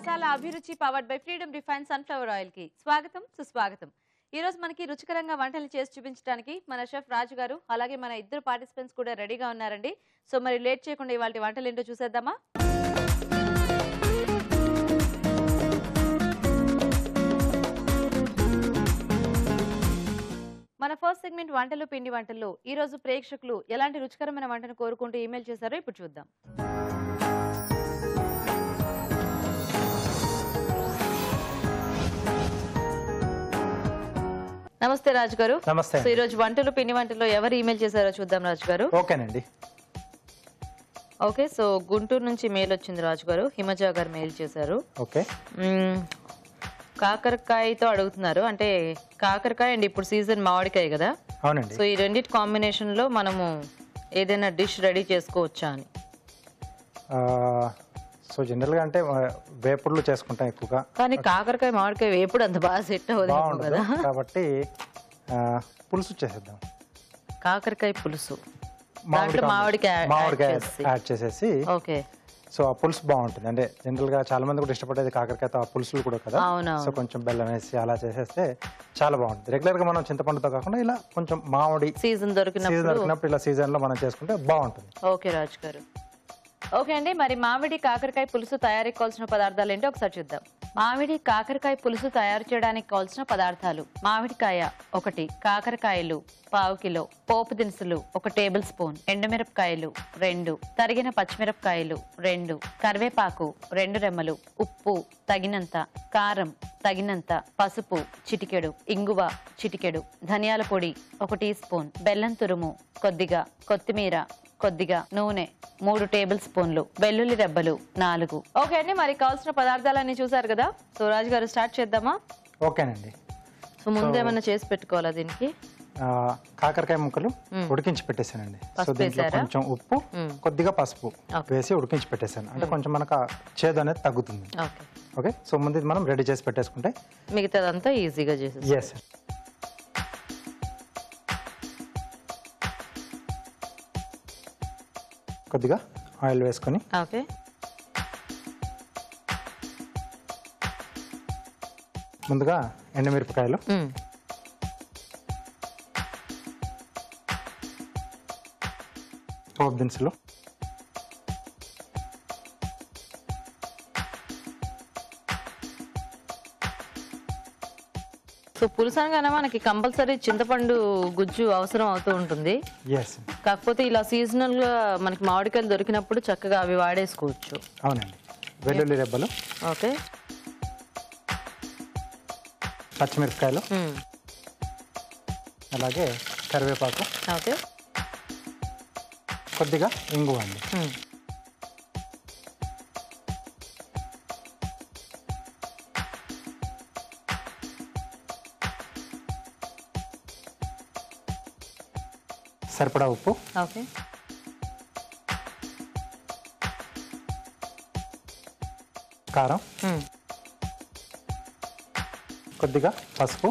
Masala Abhiruchi powered by Freedom refined sunflower oil కి స్వాగతం సుస్వాగతం. ఈ రోజు మనకి రుచికరంగా వంటలు చేసి చూపించడానికి మన షెఫ్ రాజు గారు అలాగే మన ఇద్దరు పార్టిసిపెంట్స్ కూడా రెడీగా ఉన్నారండి. సో మరి లేట్ చేయకుండా ఇవాల్టి వంటలు ఏంటో చూసేద్దామా? మన ఫస్ట్ సెగ్మెంట్ వంటలు పిండి వంటల్లో ఈ రోజు ప్రేక్షకులు ఎలాంటి రుచికరమైన వంటను కోరుకుంటూ ఈమెయిల్ చేశారో ఇప్పుడు చూద్దాం. నమస్తే రాజు గారు. నమస్తే. సో ఈ రోజు వంటలు పిండి వంటల్లో ఎవరు ఈమెయిల్ చేశారో చూద్దాం రాజు గారు. ఓకేనండి. ఓకే, సో గుంటూరు నుంచి మెయిల్ వచ్చింది రాజు గారు. హిమజ గారు మెయిల్ చేశారు. ఓకే, కాకరకాయతో అడుగుతున్నారు. అంటే కాకరకాయ అండ్ ఇప్పుడు సీజన్ మామిడికాయ కదా. అవునండి. సో ఈ రెండింటి కాంబినేషన్ లో మనము ఏదైనా డిష్ రెడీ చేసుకోవచ్చా అని. సో జనరల్ గా అంటే వేపుడులు చేసుకుంటాం ఎక్కువగా, కానీ కాకరకాయ మామిడికాయ వేపుడు అంత బాగా సెట్ అవ్వదు కదా, కాబట్టి పులుసు చేసేద్దాం. కాకరకాయ పులుసు మామిడికాయ యాడ్ చేసేసి. ఓకే, సో ఆ పులుసు బాగుంటుంది. అంటే జనరల్ గా చాలా మంది కూడా ఇష్టపడేది కాకరకాయతో ఆ పులుసులు కూడా కదా. సో కొంచెం బెల్లం వేసి అలా చేసేస్తే చాలా బాగుంటుంది. రెగ్యులర్ గా మనం చింతపండుతో కాకుండా ఇలా కొంచెం మామిడి సీజన్ దొరికినప్పుడు ఇలా సీజన్ లో మనం చేసుకుంటే బాగుంటుంది. ఓకే రాజు గారు. ఓకే అండి, మరి మామిడి కాకరకాయ పులుసు తయారీకి కావాల్సిన పదార్థాలు ఏంటో ఒకసారి చూద్దాం. మామిడి కాకరకాయ పులుసు తయారు చేయడానికి కావాల్సిన పదార్థాలు: మామిడికాయ 1, కాకరకాయలు 1/2 కిలో, పోపు దినుసులు 1 టేబుల్ స్పూన్, ఎండుమిరపకాయలు 2, తరిగిన పచ్చిమిరపకాయలు 2, కరివేపాకు 2 రెమ్మలు, ఉప్పు తగినంత, కారం తగినంత, పసుపు చిటికెడు, ఇంగువ చిటికెడు, ధనియాల పొడి 1 టీ స్పూన్, బెల్లం తురుము కొద్దిగా, కొత్తిమీర కొద్దిగా, నూనె 3 టేబుల్ స్పూన్లు, వెల్లుల్లి రెబ్బలు 4. ఓకే అండి, మరి కావాల్సిన పదార్థాలన్నీ చూసారు కదా. సో రాజు గారు స్టార్ట్ చేద్దామా? ఓకేనండి. సో ముందేమన్నా చేసి పెట్టుకోవాలా దీనికి? కాకరకాయ ముక్కలు ఉడికించి పెట్టేశానండి. సో దీంట్లో కొంచెం ఉప్పు కొద్దిగా పసుపు వేసి ఉడికించి పెట్టేశాను. అంటే కొంచెం మనకు చేదు అనేది తగ్గుతుంది. ఓకే, సో ముందు మనం రెడీ చేసి పెట్టేసుకుంటే మిగతాదంతా ఈజీగా చేసేసి. ఎస్, కొద్దిగా ఆయిల్ వేసుకొని ఓకే ముందుగా ఎండుమిరపకాయలు, పోపు దినుసులు, సో పులుసు అనగానే మనకి కంపల్సరీ చింతపండు గుజ్జు అవసరం అవుతూ ఉంటుంది. కాకపోతే ఇలా సీజనల్ గా మనకి మామిడికాయలు దొరికినప్పుడు చక్కగా అవి వాడేసుకోవచ్చు. అవునండి. వెల్లుల్లి రెబ్బలు, ఓకే, పచ్చిమిరపకాయలు, అలాగే కరివేపాకు, ఓకే, కొద్దిగా ఇంగువ అండి. సరిపడా ఉప్పు, ఓకే, కారం, కొద్దిగా పసుపు,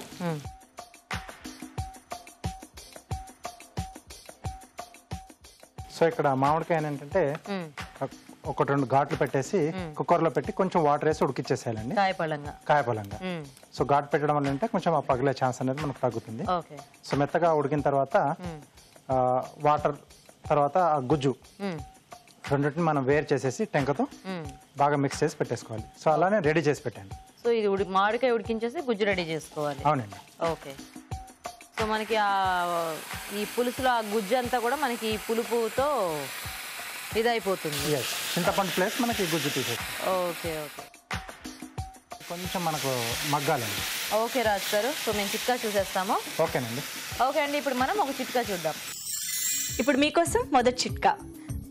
సో ఇక్కడ మామిడికాయ ఏంటంటే 1-2 ఘాట్లు పెట్టేసి కుక్కర్ లో పెట్టి కొంచెం వాటర్ వేసి ఉడికిచ్చేసేయాలండి కాయపలంగా. సో ఘాటు పెట్టడం వల్ల అంటే కొంచెం ఆ పగిలే ఛాన్స్ అనేది మనకు తగ్గుతుంది. సో మెత్తగా ఉడికిన తర్వాత వాటర్ తర్వాత ఆ గుజ్జు రెండింటిని మనం వేరు చేసేసి టెంకతో బాగా మిక్స్ చేసి పెట్టేసుకోవాలి. సో అలానే రెడీ చేసి పెట్టండి. సో ఇది మామిడికాయ ఉడికించేసి గుజ్జు రెడీ చేసుకోవాలి. అవునండి. ఓకే, సో మనకి ఈ పులుసులో ఆ గుజ్జు అంతా కూడా మనకి ఈ పులుపుతో ఇదైపోతుంది. చింతపండు ప్లేస్ మనకి గుజ్జు తీసేసి. ఓకే ఓకే, కొంచెం మనకు మగ్గాలండి. ఓకే రాజు గారు, సో మేము చిట్కా చూసేస్తాము. ఓకేనండి. ఓకే అండి, ఇప్పుడు మనం ఒక చిట్కా చూద్దాం. ఇప్పుడు మీకోసం మొదటి చిట్కా.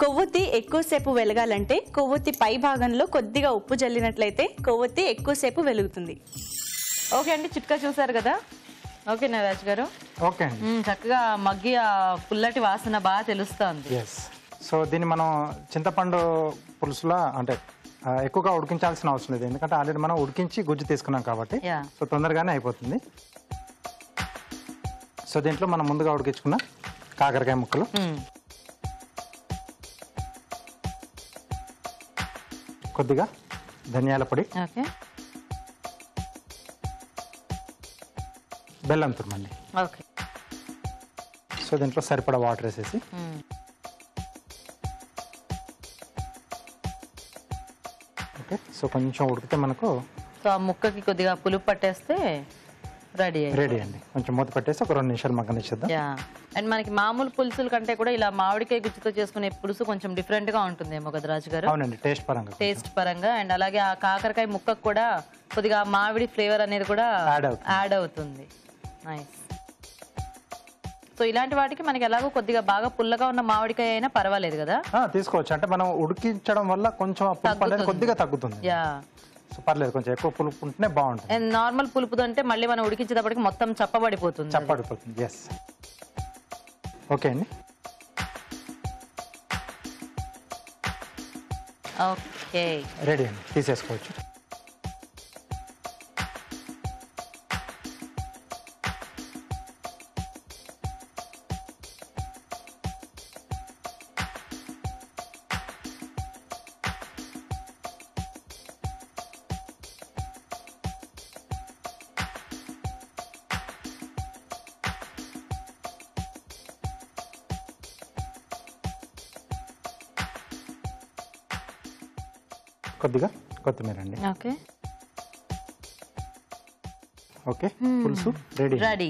కొవ్వొత్తి ఎక్కువసేపు వెలగాలంటే కొవ్వొత్తి పై భాగంలో కొద్దిగా ఉప్పు జల్లినట్లయితే కొవ్వొత్తి ఎక్కువసేపు వెలుగుతుంది. ఓకే అండి, చిట్కా చూసారు కదా. ఓకేనా రాజు గారు? ఓకే అండి. చక్కగా మగ్గి ఆ పుల్లటి వాసన బాగా తెలుస్తుంది. సో దీన్ని మనం చింతపండు పులుసులా అంటే ఎక్కువగా ఉడికించాల్సిన అవసరం లేదు, ఎందుకంటే ఆల్రెడీ మనం ఉడికించి గుజ్జు తీసుకున్నాం కాబట్టి సో తొందరగానే అయిపోతుంది. సో దీంట్లో మనం ముందుగా ఉడికించుకున్న కాకరకాయ ముక్కలు, కొద్దిగా ధనియాల పొడి, ఓకే, బెల్లం తురుమండి. ఓకే. సో దీంట్లో సరిపడా వాటర్ వేసేసి ఓకే. సో కొంచెం ఉడికితే మనకు సో ఆ ముక్కకి కొద్దిగా పులుపు పట్టేస్తే రెడీ రెడీ అండి. కొంచెం మూత పెట్టేసి ఒక 2 నిమిషాలు మగ్గనిచ్చేద్దాం. యా. అండ్ మనకి మామూలు పులుసుల కంటే కూడా ఇలా మామిడికాయ గుజ్జుతో చేసుకునే పులుసు కొంచెం డిఫరెంట్ గా ఉంటుందేమో కదా రాజు గారు? అవునండి, టేస్ట్ పరంగా టేస్ట్ పరంగా. అండ్ అలాగే ఆ కాకరకాయ ముక్కకు కూడా కొద్దిగా మామిడి ఫ్లేవర్ అనేది కూడా యాడ్ అవుతుంది. నైస్. సో ఇలాంటి వాటికి మనకి ఎలాగో కొద్దిగా బాగా పుల్లగా ఉన్న మామిడికాయ అయినా పర్వాలేదు కదా? తీసుకోవచ్చు. అంటే మనం ఉడికించడం వల్ల కొంచెం ఆ పులుపు అనేది కొద్దిగా తగ్గుతుంది. యా, సో పర్లేదు, కొంచెం ఎక్కువ పులుపు ఉంటేనే బాగుంటుంది. అండ్ నార్మల్ పులుపుతో అంటే మళ్ళీ మనం ఉడికించేటప్పటికి మొత్తం చప్పబడిపోతుంది. చప్పడిపోతుంది. ఎస్. ఓకే అండి. ఓకే, రెడీ అండి, తీసేసుకోవచ్చు. కొద్దిగా కొత్తిమీర అండి. Okay, okay. పులుసు రెడీ. రెడీ.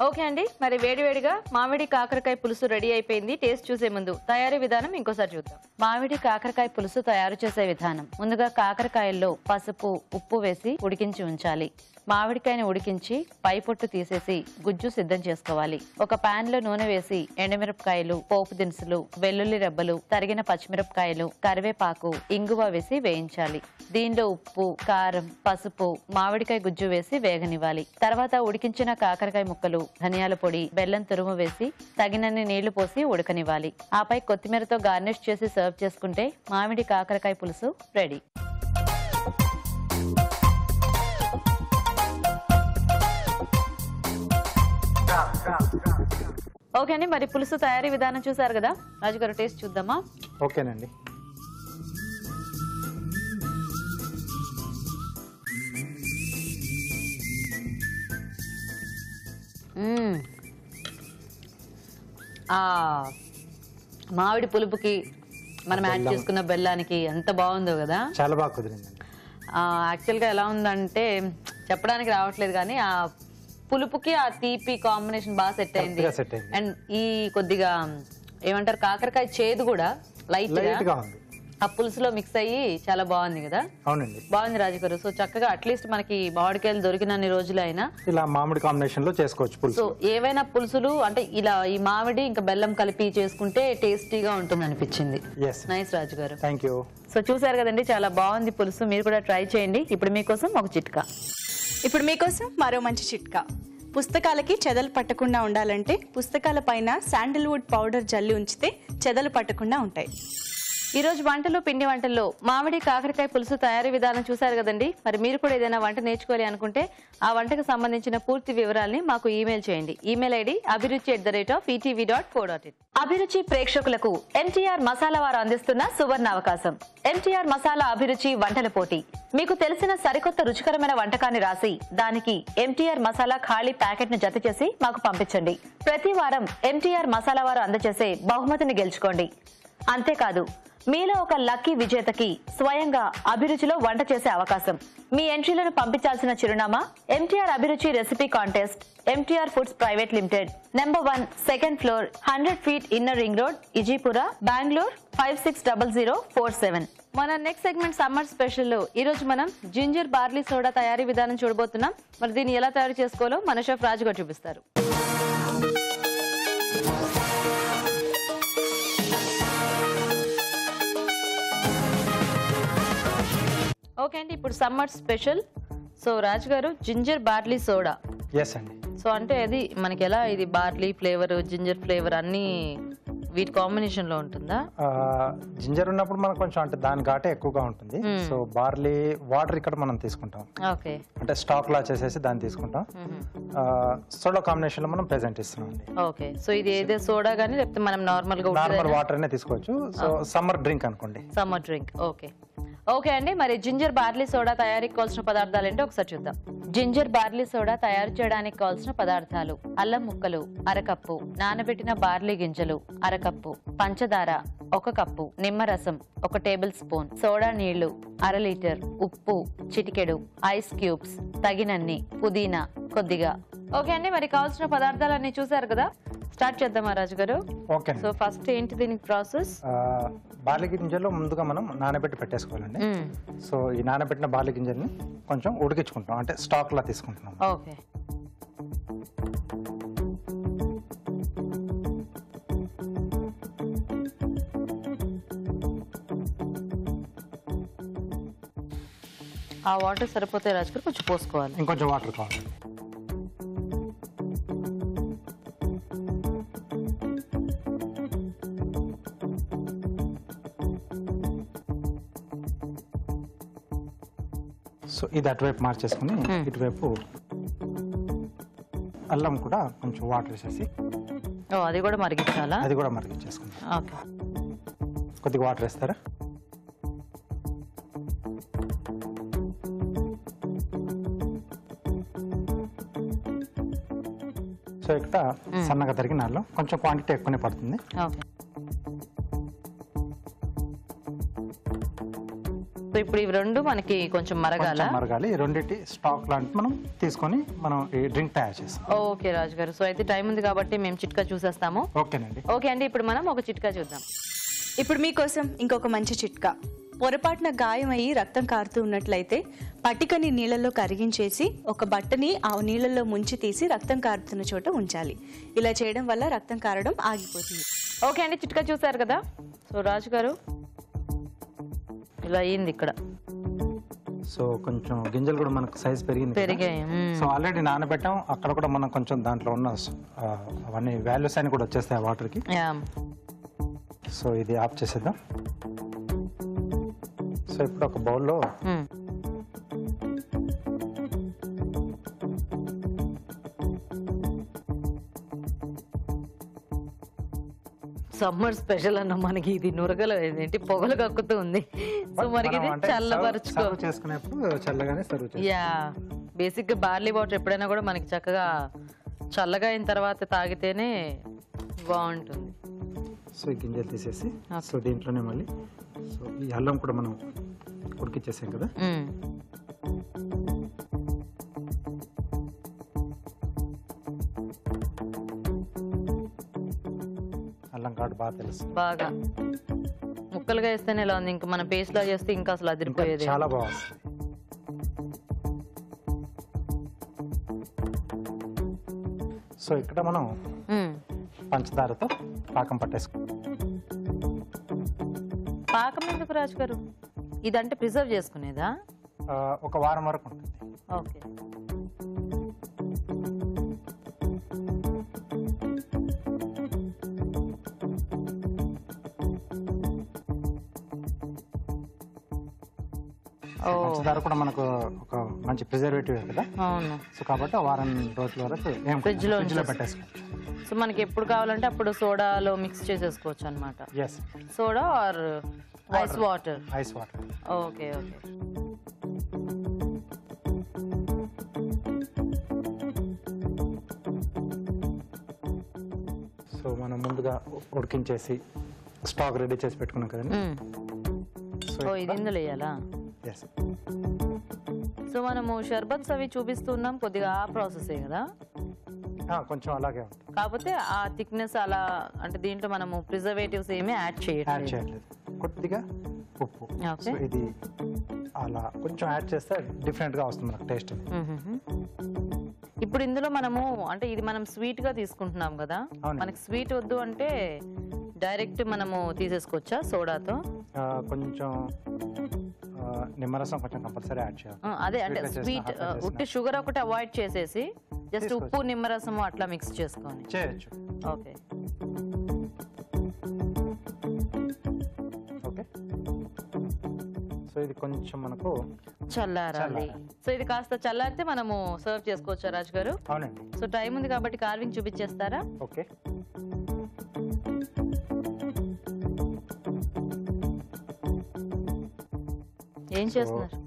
ఓకే అండి, మరి వేడివేడిగా మామిడి కాకరకాయ పులుసు రెడీ అయిపోయింది. టేస్ట్ చూసే ముందు తయారీ విధానం ఇంకోసారి చూద్దాం. మామిడి కాకరకాయ పులుసు తయారు చేసే విధానం: ముందుగా కాకరకాయల్లో పసుపు, ఉప్పు వేసి ఉడికించి ఉంచాలి. మామిడికాయని ఉడికించి పై పొట్టు తీసేసి గుజ్జు సిద్ధం చేసుకోవాలి. ఒక పాన్ లో నూనె వేసి ఎండుమిరపకాయలు, పోపు దినుసులు, వెల్లుల్లి రెబ్బలు, తరిగిన పచ్చిమిరపకాయలు, కరివేపాకు, ఇంగువ వేసి వేయించాలి. దీనిలో ఉప్పు, కారం, పసుపు, మామిడికాయ గుజ్జు వేసి వేగనివ్వాలి. తర్వాత ఉడికించిన కాకరకాయ ముక్కలు, ధనియాల పొడి, బెల్లం తురుము వేసి తగినన్ని నీళ్లు పోసి ఉడకనివ్వాలి. ఆపై కొత్తిమీరతో గార్నిష్ చేసి సర్వ్ చేసుకుంటే మామిడి కాకరకాయ పులుసు రెడీ. ఓకే అండి, మరి పులుసు తయారీ విధానం చూసారు కదా రాజుగారు, టేస్ట్ చూద్దామా? ఓకేనండి. మామిడి పులుపుకి మనం యాడ్ చేసుకున్న బెల్లానికి ఎంత బాగుందో కదా? చాలా బాగా కుదిరిందండి. యాక్చువల్గా ఎలా ఉందంటే చెప్పడానికి రావట్లేదు, కానీ ఆ పులుపుకి ఆ తీపి కాంబినేషన్ బాగా సెట్ అయింది. అండ్ ఈ కొద్దిగా ఏమంటారు కాకరకాయ చేదు కూడా లైట్ గా ఆ పులుసులో మిక్స్ అయ్యి చాలా బాగుంది కదా? అవునండి, బాగుంది రాజుగారు. సో చక్కగా అట్లీస్ట్ మనకి మామిడికాయలు దొరికినన్ని రోజులైనా ఇలా మామిడి కాంబినేషన్ లో చేసుకోవచ్చు పులుసు. సో ఏవైనా పులుసులు అంటే ఇలా ఈ మామిడి ఇంకా బెల్లం కలిపి చేసుకుంటే టేస్టీగా ఉంటుంది అనిపించింది. నైస్ రాజుగారు, థ్యాంక్ యూ. సో చూసారు కదండి, చాలా బాగుంది పులుసు. మీరు కూడా ట్రై చేయండి. ఇప్పుడు మీకోసం ఒక చిట్కా. ఇప్పుడు మీకోసం మరో మంచి చిట్కా. పుస్తకాలకి చెదలు పట్టకుండా ఉండాలంటే పుస్తకాల పైన శాండిల్వుడ్ పౌడర్ జల్లి ఉంచితే చెదలు పట్టకుండా ఉంటాయి. ఈ రోజు వంటలు, పిండి వంటల్లో మామిడి కాకరకాయ పులుసు తయారీ విధానం చూసారు కదండి. మరి మీరు కూడా ఏదైనా వంట నేర్చుకోవాలి అనుకుంటే ఆ వంటకు సంబంధించిన పూర్తి వివరాల్ని మాకు ఈమెయిల్ చేయండి. Email ID abhiruchi@etv.co.in. అభిరుచి ప్రేక్షకులకు ఎంటీఆర్ మసాలా వారు అందిస్తున్న సువర్ణ అవకాశం. ఎంటీఆర్ మసాలా అభిరుచి వంటల పోటీ. మీకు తెలిసిన సరికొత్త రుచికరమైన వంటకాన్ని రాసి దానికి ఎంటీఆర్ మసాలా ఖాళీ ప్యాకెట్ ను జత చేసి మాకు పంపించండి. ప్రతి వారం ఎంటీఆర్ మసాలా వారు అందజేసే బహుమతిని గెలుచుకోండి. అంతేకాదు, మీలో ఒక లక్కీ విజేతకి స్వయంగా అభిరుచిలో వంట చేసే అవకాశం. మీ ఎంట్రీలను పంపించాల్సిన చిరునామా MTR Abhiruchi recipe contest, MTR foods private limited, number 1, second floor, 100 feet inner ring road, Ejipura, Bengaluru 560047. మన నెక్స్ట్ సెగ్మెంట్ సమ్మర్ స్పెషల్ లో ఈ రోజు మనం జింజర్ బార్లీ సోడా తయారీ విధానం చూడబోతున్నాం. మరి దీన్ని ఎలా తయారు చేసుకోవాలో మన షెఫ్ రాజు గారు చూపిస్తారు. ఓకే అండి, ఇప్పుడు సమ్మర్ స్పెషల్. సో రాజు గారు, జింజర్ బార్లీ సోడా. ఎస్ అండి. సో అంటే అది మనకి ఎలా, ఇది బార్లీ ఫ్లేవర్, జింజర్ ఫ్లేవర్ అన్ని వీటి కాంబినేషన్ లో ఉంటుందా? జింజర్ ఉన్నప్పుడు మనకు కొంచెం అంటే దాని ఘాటే ఎక్కువగా ఉంటుంది. సో బార్లీ వాటర్ ఇక్కడ మనం తీసుకుంటాం. ఓకే, అంటే స్టాక్ లా చేసేసి దాన్ని తీసుకుంటాం. సోడా కాంబినేషన్ లో మనం ప్రెజెంట్ ఇస్తున్నాం అండి. ఓకే, సో ఇది ఏదో సోడా గానీ లేకపోతే మనం నార్మల్ గా నార్మల్ వాటర్ అనే తీసుకోవచ్చు. సో సమ్మర్ డ్రింక్ అనుకోండి. Summer drink. ఓకే ఓకే అండి, మరి జింజర్ బార్లీ సోడా తయారీకి కావాల్సిన పదార్థాలు ఏంటో ఒకసారి చూద్దాం. జింజర్ బార్లీ సోడా తయారు చేయడానికి కావాల్సిన పదార్థాలు: అల్లం ముక్కలు అరకప్పు, నానబెట్టిన బార్లీ గింజలు అరకప్పు, పంచదార 1 కప్పు, నిమ్మరసం 1 టేబుల్ స్పూన్, సోడా నీళ్లు 1/2 లీటర్, ఉప్పు చిటికెడు, ఐస్ క్యూబ్స్ తగినన్ని, పుదీనా కొద్దిగా. ఓకే అండి, మరి కావాల్సిన పదార్థాలన్నీ చూసారు కదా, స్టార్ట్ చేద్దామా రాజు గారు? ఓకే. సో ఫస్ట్ ఏంటి దీనికి ప్రాసెస్? బార్లీ గింజలు ముందుగా మనం నానబెట్టి పెట్టేసుకోవాలండి. సో ఈ నానబెట్టిన బార్లీ గింజల్ని కొంచెం ఉడికించుకుంటాం, అంటే స్టాక్ లా తీసుకుంటున్నాం. ఓకే. ఆ వాటర్ సరిపోతే రాజు గారు కొంచెం పోసుకోవాలి, ఇంకొంచెం వాటర్ కావాలి. సో ఇది అటువైపు మార్చేసుకుని ఇటువైపు అల్లం కూడా కొంచెం వాటర్ వేసేసి అది కూడా మరిగించాలా? అది కూడా మరిగించేసుకుంటాం. ఓకే. కొద్దిగా వాటర్ వేస్తారా? సో ఇక్కడ సన్నగా తరిగిన అల్లం కొంచెం క్వాంటిటీ ఎక్కువనే పడుతుంది. ఓకే. సో ఇప్పుడు ఇవి రెండు మనకి కొంచెం మరగాలి. ఈ రెండింటి స్టాక్ లాంటి మనం తీసుకొని మనం ఈ డ్రింక్ తయారు చేస్తాం. ఓకే రాజు గారు, సో అయితే టైం ఉంది కాబట్టి మేము చిట్కా చూసేస్తాము. ఓకేనండి. ఓకే అండి, ఇప్పుడు మనం ఒక చిట్కా చూద్దాం. ఇప్పుడు మీకోసం ఇంకొక మంచి చిట్కా. పొరపాటున గాయమయ్యి రక్తం కారుతూ ఉన్నట్లయితే పట్టికని నీళ్ళల్లో కరిగించేసి ఒక బట్టని ఆ నీళ్ళల్లో ముంచి తీసి రక్తం కారుతున్న చోట ఉంచాలి. ఇలా చేయడం వల్ల రక్తం కారడం ఆగిపోతుంది. ఓకే అండి, చిట్కా చూసారు కదా. సో రాజు గారు ఇలా అయ్యింది ఇక్కడ. సో కొంచెం గింజలు కూడా మనకు సైజ్ పెరిగాయి. సో ఆల్రెడీ నానబెట్టాం, అక్కడ కూడా మనం కొంచెం దాంట్లో ఉన్న అవన్నీ వాల్యూస్ అని కూడా వచ్చేస్తాయి వాటర్కి. సో ఇది ఆఫ్ చేసేద్దాం. సో ఇప్పుడు ఒక బౌల్లో సమ్మర్ స్పెషల్ అన్న మనకి ఇది నురగలు ఏంటి పొగలు కక్కుతూ ఉంది. సో మనకి ఇది చేసుకునేప్పుడు చల్లగానే సర్వ్ చేస్తాం. యా, బేసిక్ గా బార్లీ వాటర్ ఎప్పుడైనా కూడా మనకి చక్కగా చల్లగా అయిన తర్వాత తాగితేనే బాగుంటుంది. సో ఈ గింజలు తీసేసి సో దీంట్లోనే మళ్ళీ సో ఈ అల్లం కూడా మనం ఉడికిచ్చేసాం కదా. అల్లం కాడు బాగా తెలుసు, బాగా ముక్కలుగా వేస్తేనే ఇలా ఉంది. ఇంకా మన పేస్ట్ లా చేస్తే ఇంకా అసలు అదిరిపోయేది, చాలా బాగుంది. సో ఇక్కడ మనం పంచదారతో పాకం పట్టేసుకుంటాం. పాకం ఎందుకు రాజు గారు? ఇదంటే ప్రిజర్వ్ చేసుకునేదా? ఒక వారం వరకు ఉంటుంది. ఓకే. పంచదార కూడా మనకు ఒక మంచి ప్రిజర్వేటివ్ కదా. అవును. సో కాబట్టి వారం రోజుల వరకు ఫ్రిడ్జ్ లో పెట్టేసుకోవచ్చు. సో మనకి ఎప్పుడు కావాలంటే అప్పుడు సోడాలో మిక్స్ చేసేసుకోవచ్చు అన్నమాట. Soda R Is water. Ice water. Okay okay. So మనం ముందుగా ఉడికించేసి స్టాక్ రెడీ చేసి పెట్టుకున్నాం కదండి. సో ఇది ఇందులో వేయాలా? సో మనము షర్బత్స్ అవి చూపిస్తున్నాం, కొద్దిగా ఆ ప్రాసెసే కదా. కొంచెం అలాగే ఉంటుంది, కాకపోతే ఆ థిక్నెస్ అలా అంటే దీంట్లో మనము ప్రిజర్వేటివ్స్ ఏమీ యాడ్ చేయట్లేదు. కొద్దిగా ఉప్పు ఇది అలా కొంచెం యాడ్ చేస్తే డిఫరెంట్ గా వస్తుంది మనకు టేస్ట్. ఇప్పుడు ఇందులో మనము అంటే ఇది మనం స్వీట్ గా తీసుకుంటున్నాం కదా, మనకి స్వీట్ వద్దు అంటే డైరెక్ట్ మనము తీసేసుకోవచ్చా సోడాతో? కొంచెం నిమ్మరసం కొంచెం కంపల్సరీ యాడ్ చేయాలి. అదే అంటే స్వీట్ ఉట్టి షుగర్ ఒకటి అవాయిడ్ చేసేసి జస్ట్ ఉప్పు నిమ్మరసం అట్లా మిక్స్ చేసుకొని చేయొచ్చు. Okay okay. సో ఇది కొంచెం మనకు చల్లారాలి. సో ఇది కాస్త చల్లారితే మనము సర్వ్ చేసుకోవచ్చా రాజు గారు? అవునండి. సో టైం ఉంది కాబట్టి కార్వింగ్ చూపించేస్తారా? ఓకే. ఏం చేస్తున్నారు?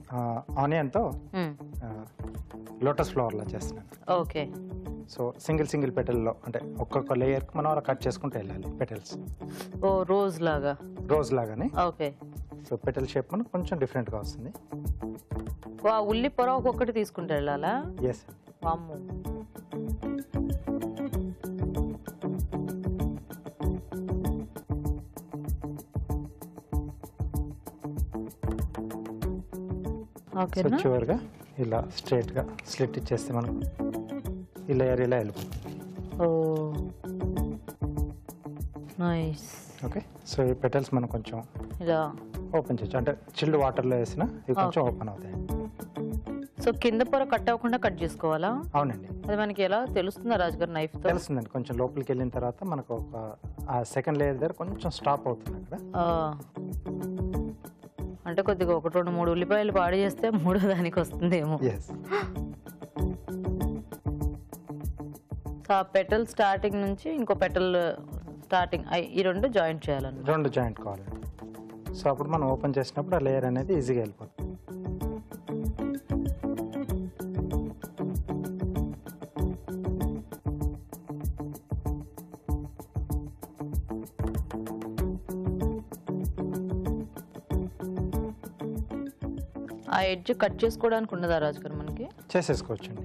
ఆనియన్తో లోటస్ ఫ్లవర్ లా చేస్తున్నాను. ఓకే. సో సింగిల్ పెటల్లో అంటే ఒక్కొక్క లేయర్కి మనం అలా కట్ చేసుకుంటూ వెళ్ళాలి పెటల్స్. ఓ రోజ్ లాగానే. ఓకే. సో పెటల్ షేప్ మనకు కొంచెం డిఫరెంట్గా వస్తుంది. ఉల్లి పొర ఒక్కొక్కటి తీసుకుంటూ వెళ్ళాలా? ఎస్. వామ్మో. సో చివరిగా ఇలా స్ట్రైట్గా స్లిట్ ఇచ్చేస్తే మనకు ఈ లేయర్ ఇలా వెళ్ళిపోతుంది. ఓ నైస్. ఓకే. సో ఈ పెటల్స్ మనం కొంచెం ఇలా ఓపెన్ చేయొచ్చు, అంటే చిల్డ్ వాటర్లో వేసినా ఇవి కొంచెం ఓపెన్ అవుతాయి. సో కింద పొర కట్ అవ్వకుండా కట్ చేసుకోవాలా? అవునండి. అది మనకి ఎలా తెలుస్తుందా రాజుగారు? నైఫ్ తో తెలుస్తుందండి. కొంచెం లోపలికి వెళ్ళిన తర్వాత మనకు ఒక ఆ సెకండ్ లేయర్ దగ్గర కొంచెం స్టాప్ అవుతుంది అక్కడ. అంటే కొద్దిగా 1-2-3 ఉల్లిపాయలు పాడు చేస్తే 3వ దానికి వస్తుందేమో. ఆ పెటల్ స్టార్టింగ్ నుంచి ఇంకో పెటల్ స్టార్టింగ్ ఈ 2 జాయింట్ చేయాలన్నమాట. 2 జాయింట్ కావాలండి. సో అప్పుడు మనం ఓపెన్ చేసినప్పుడు ఆ లేయర్ అనేది ఈజీగా వెళ్ళిపోతుంది. ఆ ఎడ్జ్ కట్ చేసుకోవడానికి ఉండదా రాజుగారు? మనకి చేసేసుకోవచ్చండి.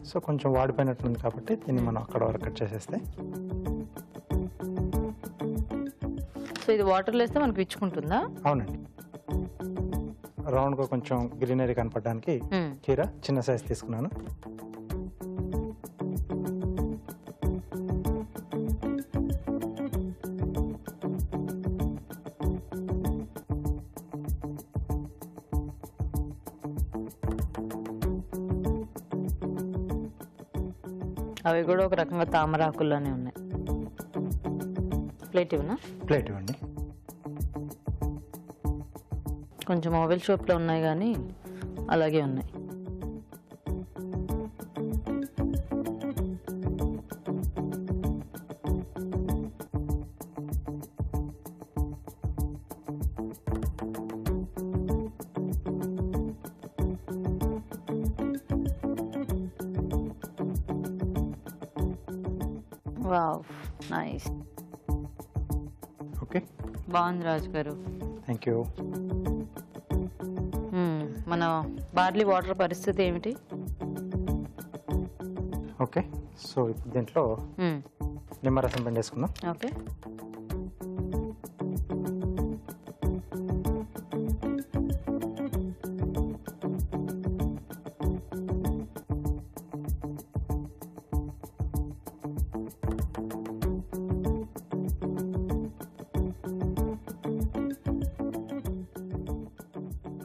సో కొంచెం వాడిపోయినట్టుంది కాబట్టి దీన్ని మనం అక్కడ వరకు కట్ చేసేస్తే. సో ఇది వాటర్లో వేస్తే మనకు విచ్చుకుంటుందా? అవునండి. రౌండ్గా కొంచెం గ్రీనరీ కనపడడానికి కీర చిన్న సైజ్ తీసుకున్నాను. అవి కూడా ఒక రకంగా తామరాకుల్లోనే ఉన్నాయి. ప్లేట్ ఇవ్వనా? ప్లేట్ ఇవ్వండి. కొంచెం మొబైల్ షాప్లో ఉన్నాయి కానీ అలాగే ఉన్నాయి. Wow nice. ఓకే. బాగుంది రాజు గారు. Thank you. మన బార్లీ వాటర్ పరిస్థితి ఏమిటి? ఓకే. సో ఇప్పుడు దీంట్లో నిమ్మరసం పిండేసుకుందాం. ఓకే.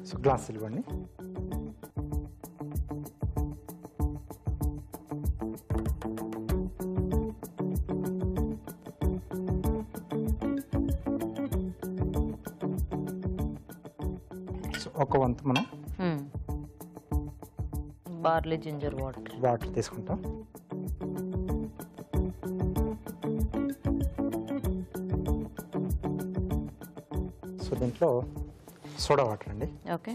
సో గ్లాసులు ఇవ్వండి. సో ఒక వంతు మనం బార్లీ జింజర్ వాటర్ తీసుకుంటాం. సో దీంట్లో సోడా వాటర్ అండి. ఓకే.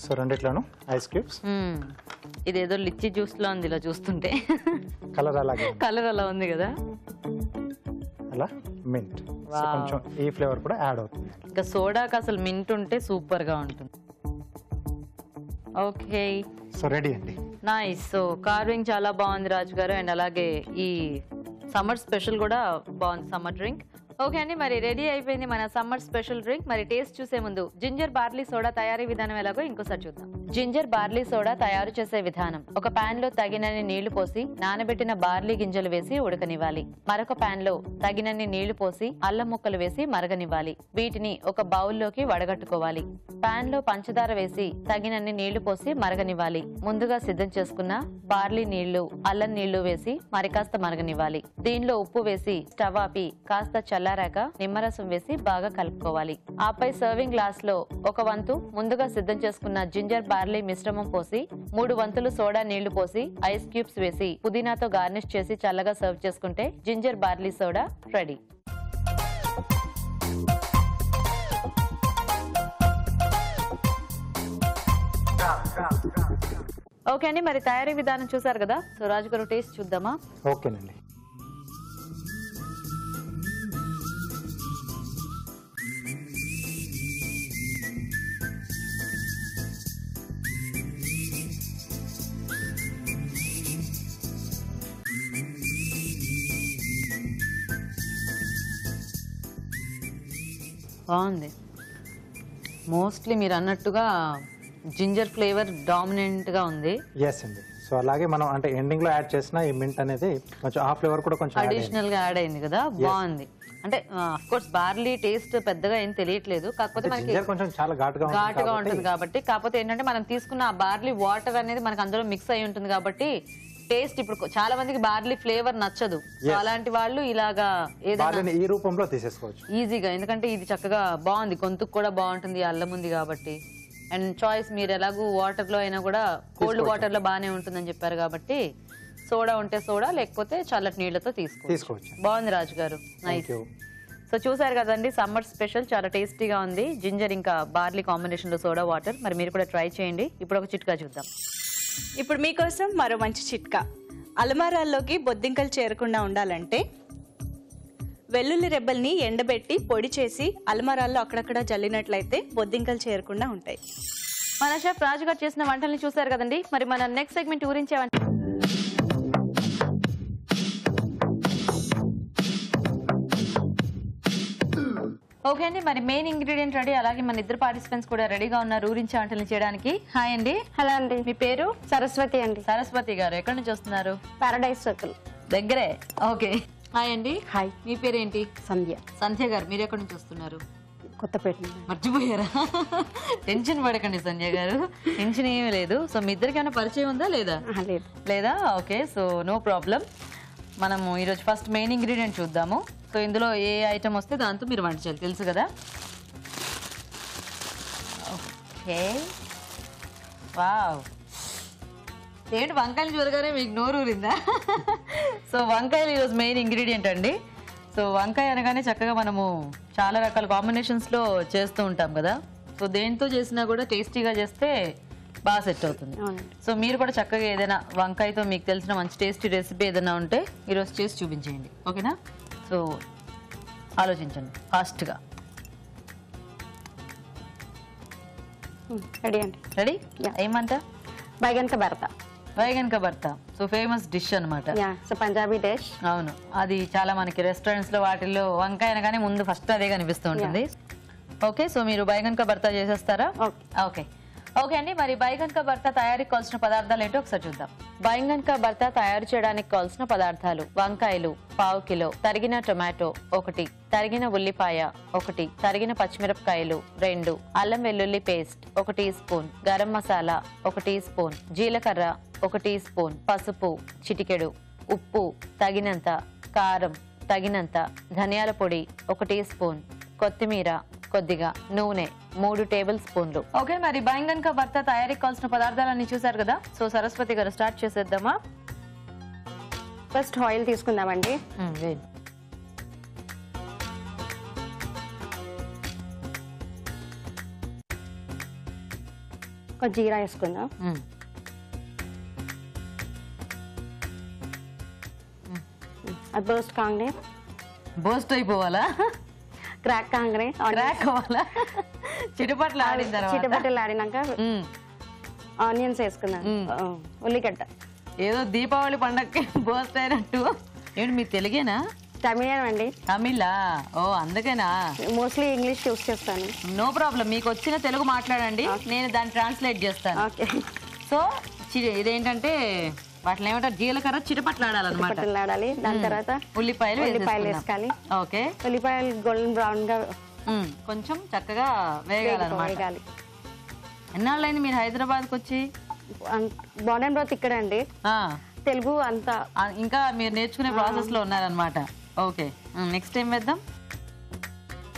సో రెండిట్లోనూ ఐస్ క్యూబ్స్. ఇదేదో లిచ్చి జ్యూస్ లో ఉంది ఇలా చూస్తుంటే. కలర్ అలాగే కలర్ అలా ఉంది కదా. అలా మింట్. కొంచెం ఈ ఫ్లేవర్ కూడా యాడ్ అవుతుంది. ఇంకా సోడాకి అసలు మింట్ ఉంటే సూపర్ గా ఉంటుంది. ఓకే. సో రెడీ అండి. నైస్. సో కార్వింగ్ చాలా బాగుంది రాజు గారు. అండ్ అలాగే ఈ సమ్మర్ స్పెషల్ కూడా బాగుంది, సమ్మర్ డ్రింక్. ఓకే అండి, మరి రెడీ అయిపోయింది మన సమ్మర్ స్పెషల్ డ్రింక్. మరి టేస్ట్ చూసే ముందు జింజర్ బార్లీ సోడా తయారీ విధానం ఎలాగో ఇంకోసారి చూద్దాం. జింజర్ బార్లీ సోడా తయారు చేసే విధానం: ఒక పాన్ లో తగినన్ని నీళ్లు పోసి నానబెట్టిన బార్లీ గింజలు వేసి ఉడకనివ్వాలి. మరొక పాన్ లో తగినన్ని నీళ్లు పోసి అల్లం ముక్కలు వేసి మరగనివ్వాలి. వీటిని ఒక బౌల్లోకి వడగట్టుకోవాలి. పాన్ లో పంచదార వేసి తగినన్ని నీళ్లు పోసి మరగనివ్వాలి. ముందుగా సిద్ధం చేసుకున్న బార్లీ నీళ్లు, అల్లం నీళ్లు వేసి మరి కాస్త మరగనివ్వాలి. దీనిలో ఉప్పు వేసి స్టవ్ ఆపి కాస్త చల్లారాక నిమ్మరసం వేసి బాగా కలుపుకోవాలి. ఆపై సర్వింగ్ గ్లాస్ లో ఒక వంతు ముందుగా సిద్ధం చేసుకున్న జింజర్ బార్లీ మిశ్రమం పోసి 3 వంతులు సోడా నీళ్లు పోసి ఐస్ క్యూబ్స్ వేసి పుదీనాతో గార్నిష్ చేసి చల్లగా సర్వ్ చేసుకుంటే ginger barley soda ready. Okay అండి, మరి తయారీ విధానం చూసారు కదా. సో రాజు గారు టేస్ట్ చూద్దామా? ఓకేనండి. బాగుంది. మోస్ట్లీ మీరు అన్నట్టుగా జింజర్ ఫ్లేవర్ డామినెంట్ గా ఉంది. ఎస్ అండి. సో అలాగే మనం అంటే ఎండింగ్ లో యాడ్ చేసిన ఈ మింట్ అనేది కొంచెం ఆ ఫ్లేవర్ కూడా కొంచెం అడిషనల్ గా యాడ్ అయింది కదా, బాగుంది. అంటే అఫ్ కోర్స్ బార్లీ టేస్ట్ పెద్దగా ఏం తెలియట్లేదు, కాకపోతే మనకి కొంచెం చాలా ఘాటుగా ఉంటుంది కాబట్టి. కాకపోతే ఏంటంటే మనం తీసుకున్న ఆ బార్లీ వాటర్ అనేది మనకు అందులో మిక్స్ అయి ఉంటుంది కాబట్టి టేస్ట్ ఇప్పుడు చాలా మందికి బార్లీ ఫ్లేవర్ నచ్చదు. అలాంటి వాళ్ళు ఇలాగా ఏదైనా ఈ రూపంలో తీసేసుకోవచ్చు ఈజీగా, ఎందుకంటే ఇది చక్కగా బాగుంది, గొంతుకు కూడా బాగుంటుంది, అల్లం ఉంది కాబట్టి. అండ్ చాయిస్ మీరు ఎలాగూ వాటర్ లో అయినా కూడా కోల్డ్ వాటర్ లో బాగానే ఉంటుందని చెప్పారు కాబట్టి సోడా ఉంటే సోడా, లేకపోతే చల్లటి నీళ్లతో తీసుకోవచ్చు. బాగుంది రాజు గారు, నైస్. సో చూసారు కదండి, సమ్మర్ స్పెషల్ చాలా టేస్టీగా ఉంది. జింజర్ ఇంకా బార్లీ కాంబినేషన్ లో సోడా వాటర్. మరి మీరు కూడా ట్రై చేయండి. ఇప్పుడు ఒక చిట్కా చూద్దాం. ఇప్పుడు మీకోసం మరో మంచి చిట్కా. అలమారాల్లోకి బొద్దింకలు చేరకుండా ఉండాలంటే వెల్లుల్లి రెబ్బల్ని ఎండబెట్టి పొడి చేసి అలమారాల్లో అక్కడక్కడ జల్లినట్లయితే బొద్దింకలు చేరకుండా ఉంటాయి. మన షెఫ్ రాజు గారు చేసిన వంటల్ని చూసారు కదండి. మరి మన నెక్స్ట్ సెగ్మెంట్ గురించి ఓకే అండి, మరి మెయిన్ ఇంగ్రీడియంట్ రెడీ. అలాగే మన ఇద్దరు పార్టిసిపెంట్స్ కూడా రెడీగా ఉన్నారు ఊరించి వంటలు చేయడానికి. హాయ్ అండి. హలో అండి. మీ పేరు? సరస్వతి అండి. సరస్వతి గారు ఎక్కడి నుంచి వస్తున్నారు? పారడైజ్ సర్కిల్ దగ్గరే. ఓకే. హాయ్ అండి. హాయ్. మీ పేరేంటి? సంధ్య. సంధ్య గారు మీరు ఎక్కడి నుంచి వస్తున్నారు? కొత్తపేట. మర్చిపోయారా? టెన్షన్ పడకండి సంధ్య గారు, టెన్షన్ ఏమీ లేదు. సో మీ ఇద్దరికి ఏమైనా పరిచయం ఉందా లేదా? లేదు. లేదా? Okay, so no problem. మనము ఈరోజు ఫస్ట్ మెయిన్ ఇంగ్రీడియంట్ చూద్దాము. సో ఇందులో ఏ ఐటమ్ వస్తే దాంతో మీరు వంట చేయాలి, తెలుసు కదా. ఓకే, వావ్, ఏంటి వంకాయలు చూడగానే మీకు నోరు ఊరిందా? సో వంకాయలు ఈరోజు మెయిన్ ఇంగ్రీడియంట్ అండి. సో వంకాయ అనగానే చక్కగా మనము చాలా రకాల కాంబినేషన్స్లో చేస్తూ ఉంటాం కదా. సో దేంతో చేసినా కూడా టేస్టీగా చేస్తే బాగా సెట్ అవుతుంది. సో మీరు కూడా చక్కగా ఏదైనా వంకాయతో మీకు తెలిసిన మంచి టేస్టీ రెసిపీ ఏదైనా ఉంటే ఈరోజు చేసి చూపించేయండి, ఓకేనా. సో ఆలోచించండి ఫాస్ట్గా. రెడీ అండి. రెడీ? ఏమంట? బైగన్ కా భర్త. వైగన్ కా భర్త. సో ఫేమస్ డిష్ అనమాట. So Punjabi dish. అవును, అది చాలా మనకి రెస్టారెంట్స్ లో వాటిల్లో వంకాయ అనగానే ముందు ఫస్ట్ అదే కనిపిస్తూ ఉంటుంది. ఓకే, సో మీరు బైగన్ కా భర్త చేసేస్తారా? ఓకే. ఓకే అండి, మరి బైగన్ కా భర్త తయారీకి కావాల్సిన పదార్థాలు ఏంటో ఒకసారి చూద్దాం. బైగన్ కా భర్త తయారు చేయడానికి కావాల్సిన పదార్థాలు: వంకాయలు 1/2 కిలో, తరిగిన టొమాటో 1, తరిగిన ఉల్లిపాయ 1, తరిగిన పచ్చిమిరపకాయలు 2, అల్లం వెల్లుల్లి paste 1 teaspoon, garam masala 1 teaspoon, జీలకర్ర 1 టీ స్పూన్, పసుపు చిటికెడు, ఉప్పు తగినంత, కారం తగినంత, ధనియాల పొడి 1 టీ స్పూన్, కొత్తిమీర కొద్దిగా, నూనె 3 టేబుల్ స్పూన్లు. ఓకే, మరి బైగన్ కా భర్త తయారీకి కావాల్సిన పదార్థాలన్నీ చూసారు కదా. సో సరస్వతి గారు స్టార్ట్ చేసేద్దామా? ఫస్ట్ ఆయిల్ తీసుకుందామండి. ఒక జీరా వేసుకుందాం. అది బర్స్ట్ కాంగ్రే. బోస్ట్ అయిపోవాలా? క్రాక్ కాంగ్రే. క్రాక్ అవ్వాలా? చిటపట్లు ఆడిన తర్వాత చిటపట్లు ఆడినాక ఆనియన్స్ వేసుకుందాం. ఉల్లిగడ్డ. ఏదో దీపావళి పండగకి బోస్ట్ అయినట్టు. ఏంటి మీ తెలుగేనా? తమిళం అండి. తమిళా? ఓ అందుకేనా? మోస్ట్లీ ఇంగ్లీష్ యూస్ చేస్తాను. నో ప్రాబ్లం, మీకు వచ్చిన తెలుగు మాట్లాడండి, నేను దాన్ని ట్రాన్స్లేట్ చేస్తాను. ఓకే. సో ఇదేంటంటే వాటిని ఏమంటారు, జీలకర్ర చిటపట్లాడాలన్నమాట. పట్టలాడాలి. దాని తర్వాత ఉల్లిపాయలు వేసుకోవాలి. ఓకే. ఉల్లిపాయలు గోల్డెన్ బ్రౌన్ గా కొంచెం చక్కగా వేగాలన్నమాట. వేగాలి. ఎన్నాళ్ళైంది మీరు హైదరాబాద్కి వచ్చి? బాన్ అండ్ బ్రోత్ ఇక్కడ అండి, తెలుగు అంతా ఇంకా మీరు నేర్చుకునే ప్రాసెస్ లో ఉన్నారనమాట. ఓకే, నెక్స్ట్ ఏం వేద్దాం?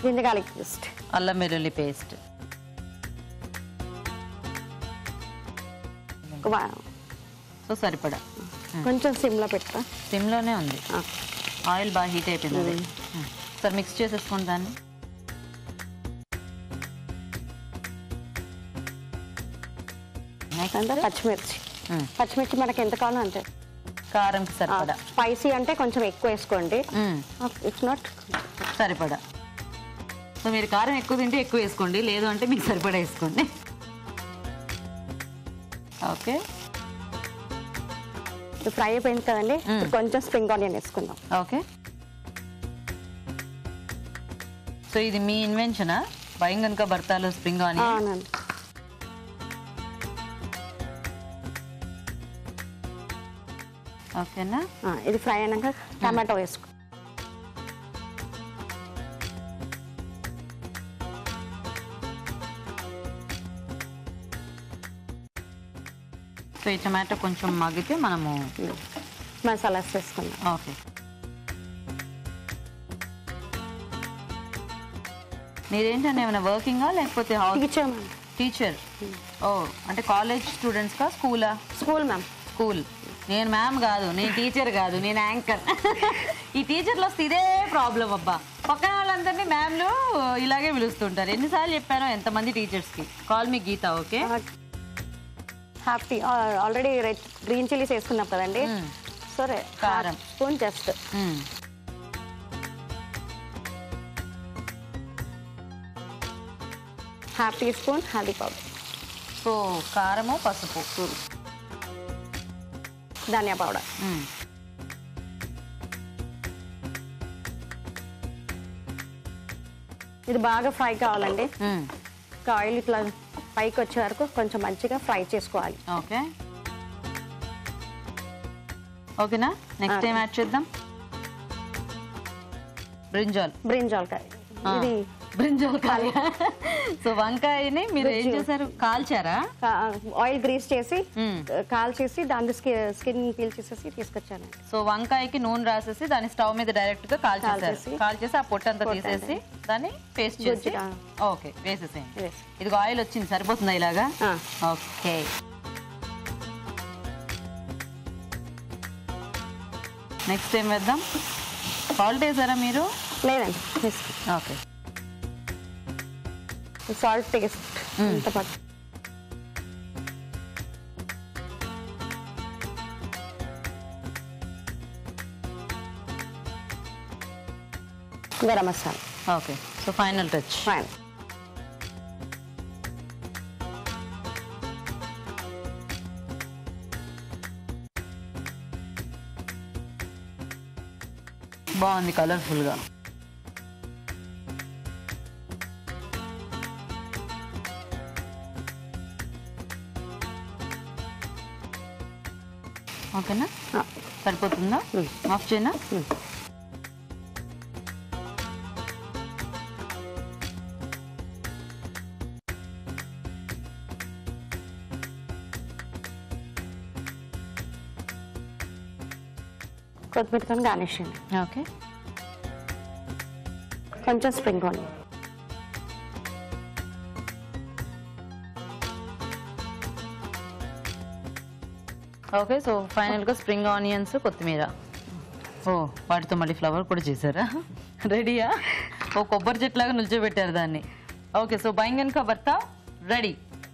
జింజర్ గార్లిక్ పేస్ట్, అల్లం వెల్లుల్లి పేస్ట్. సో సరిపడా కొంచెం సిమ్ లో పెట్టా. సిమ్ లోనే ఉంది. ఆయిల్ బాగా హీట్ అయిపోయింది. సరే మిక్స్ చేసేసుకోండి దాన్ని. పచ్చిమిర్చి మనకి ఎంత కావాలో అంతే. కారంకి సరిపడా. స్పైసీ అంటే కొంచెం ఎక్కువ వేసుకోండి. ఇట్స్ నాట్ సరిపడా. సో మీరు కారం ఎక్కువ తింటే ఎక్కువ వేసుకోండి, లేదు అంటే మీకు సరిపడా వేసుకోండి. ఓకే, ఫ్రై అయిపోయింది కదండి, కొంచెం స్ప్రింగ్ ఆనియన్ వేసుకుందాం. ఓకే. సో ఇది మీ ఇన్వెన్షనా, బైంగన్ కా భర్తాలో స్ప్రింగ్ ఆనియన్? ఓకేనా. ఇది ఫ్రై అయినాక టమాటో వేసుకో. సో ఈ టమాటో కొంచెం మగ్గితే మనము మసాలాస్ వేసుకుందాం. ఓకే. మీరేంటంటే ఏమైనా వర్కింగా లేకపోతే టీచర్? ఓ, అంటే కాలేజ్ స్టూడెంట్స్కా, స్కూలా? School ma'am. స్కూల్. నేను మ్యామ్ కాదు, నేను టీచర్ కాదు, నేను యాంకర్. ఈ టీచర్లు వస్తే ఇదే ప్రాబ్లం అబ్బా, పక్కన వాళ్ళందరినీ మ్యామ్లు ఇలాగే పిలుస్తుంటారు. ఎన్నిసార్లు చెప్పానో ఎంతమంది టీచర్స్కి. Call me Geetha. Okay. Happy already green chillies వేసుకున్నాం కదండి. సరే, కారం spoon just. Half tea spoon haldi powder. So కారము, పసుపు, ధనియా పౌడర్. ఇది బాగా ఫ్రై కావాలండి. ఆయిల్ ఇట్లా పైకి వచ్చే వరకు కొంచెం మంచిగా ఫ్రై చేసుకోవాలి. ఓకే. ఓకేనా. నెక్స్ట్ ఏం యాడ్ చేద్దాం? బ్రింజాల్ కాయ. ఇది బ్రింజాల్ కాయ. సో వంకాయని మీరు ఏం చేశారు, కాల్చారా? ఆయిల్ గ్రీస్ చేసి కాల్చేసి దాని స్కిన్ పీల్ చేసేసి తీసుకొచ్చాను. సో వంకాయకి నూనె రాసేసి దాన్ని స్టవ్ మీద డైరెక్ట్ గా కాల్చేసి ఆ పొట్టంతా తీసేసి దాన్ని పేస్ట్ చేసి ఓకే వేసేసేయండి. ఇది ఆయిల్ వచ్చింది, సరిపోతుందా ఇలాగా? ఓకే. నెక్స్ట్ ఏం వేద్దాం? సాల్ట్ వేసారా మీరు? లేదండి. ఓకే. సాల్ట్ టేస్ట్ ఇంత పట్టు. Garam masala. Okay. So final touch. బాగుంది కలర్ఫుల్గా. ఓకేనా, సరిపోతుందా? ఆఫ్ చేయనా? కొత్తిమీరతో గార్నిష్ చేయండి. ఓకే. కొంచెం స్ప్రింగ్ ఆనియన్. ఓకే. సో ఫైనల్గా స్ప్రింగ్ ఆనియన్స్, కొత్తిమీర. ఓ, వాటితో మళ్ళీ ఫ్లవర్ కూడా చేశారా? రెడీయా? ఓ కొబ్బరి చెట్లాగా నిల్చోబెట్టారు దాన్ని. ఓకే. సో బైంగన్ కా భర్తా రెడీ.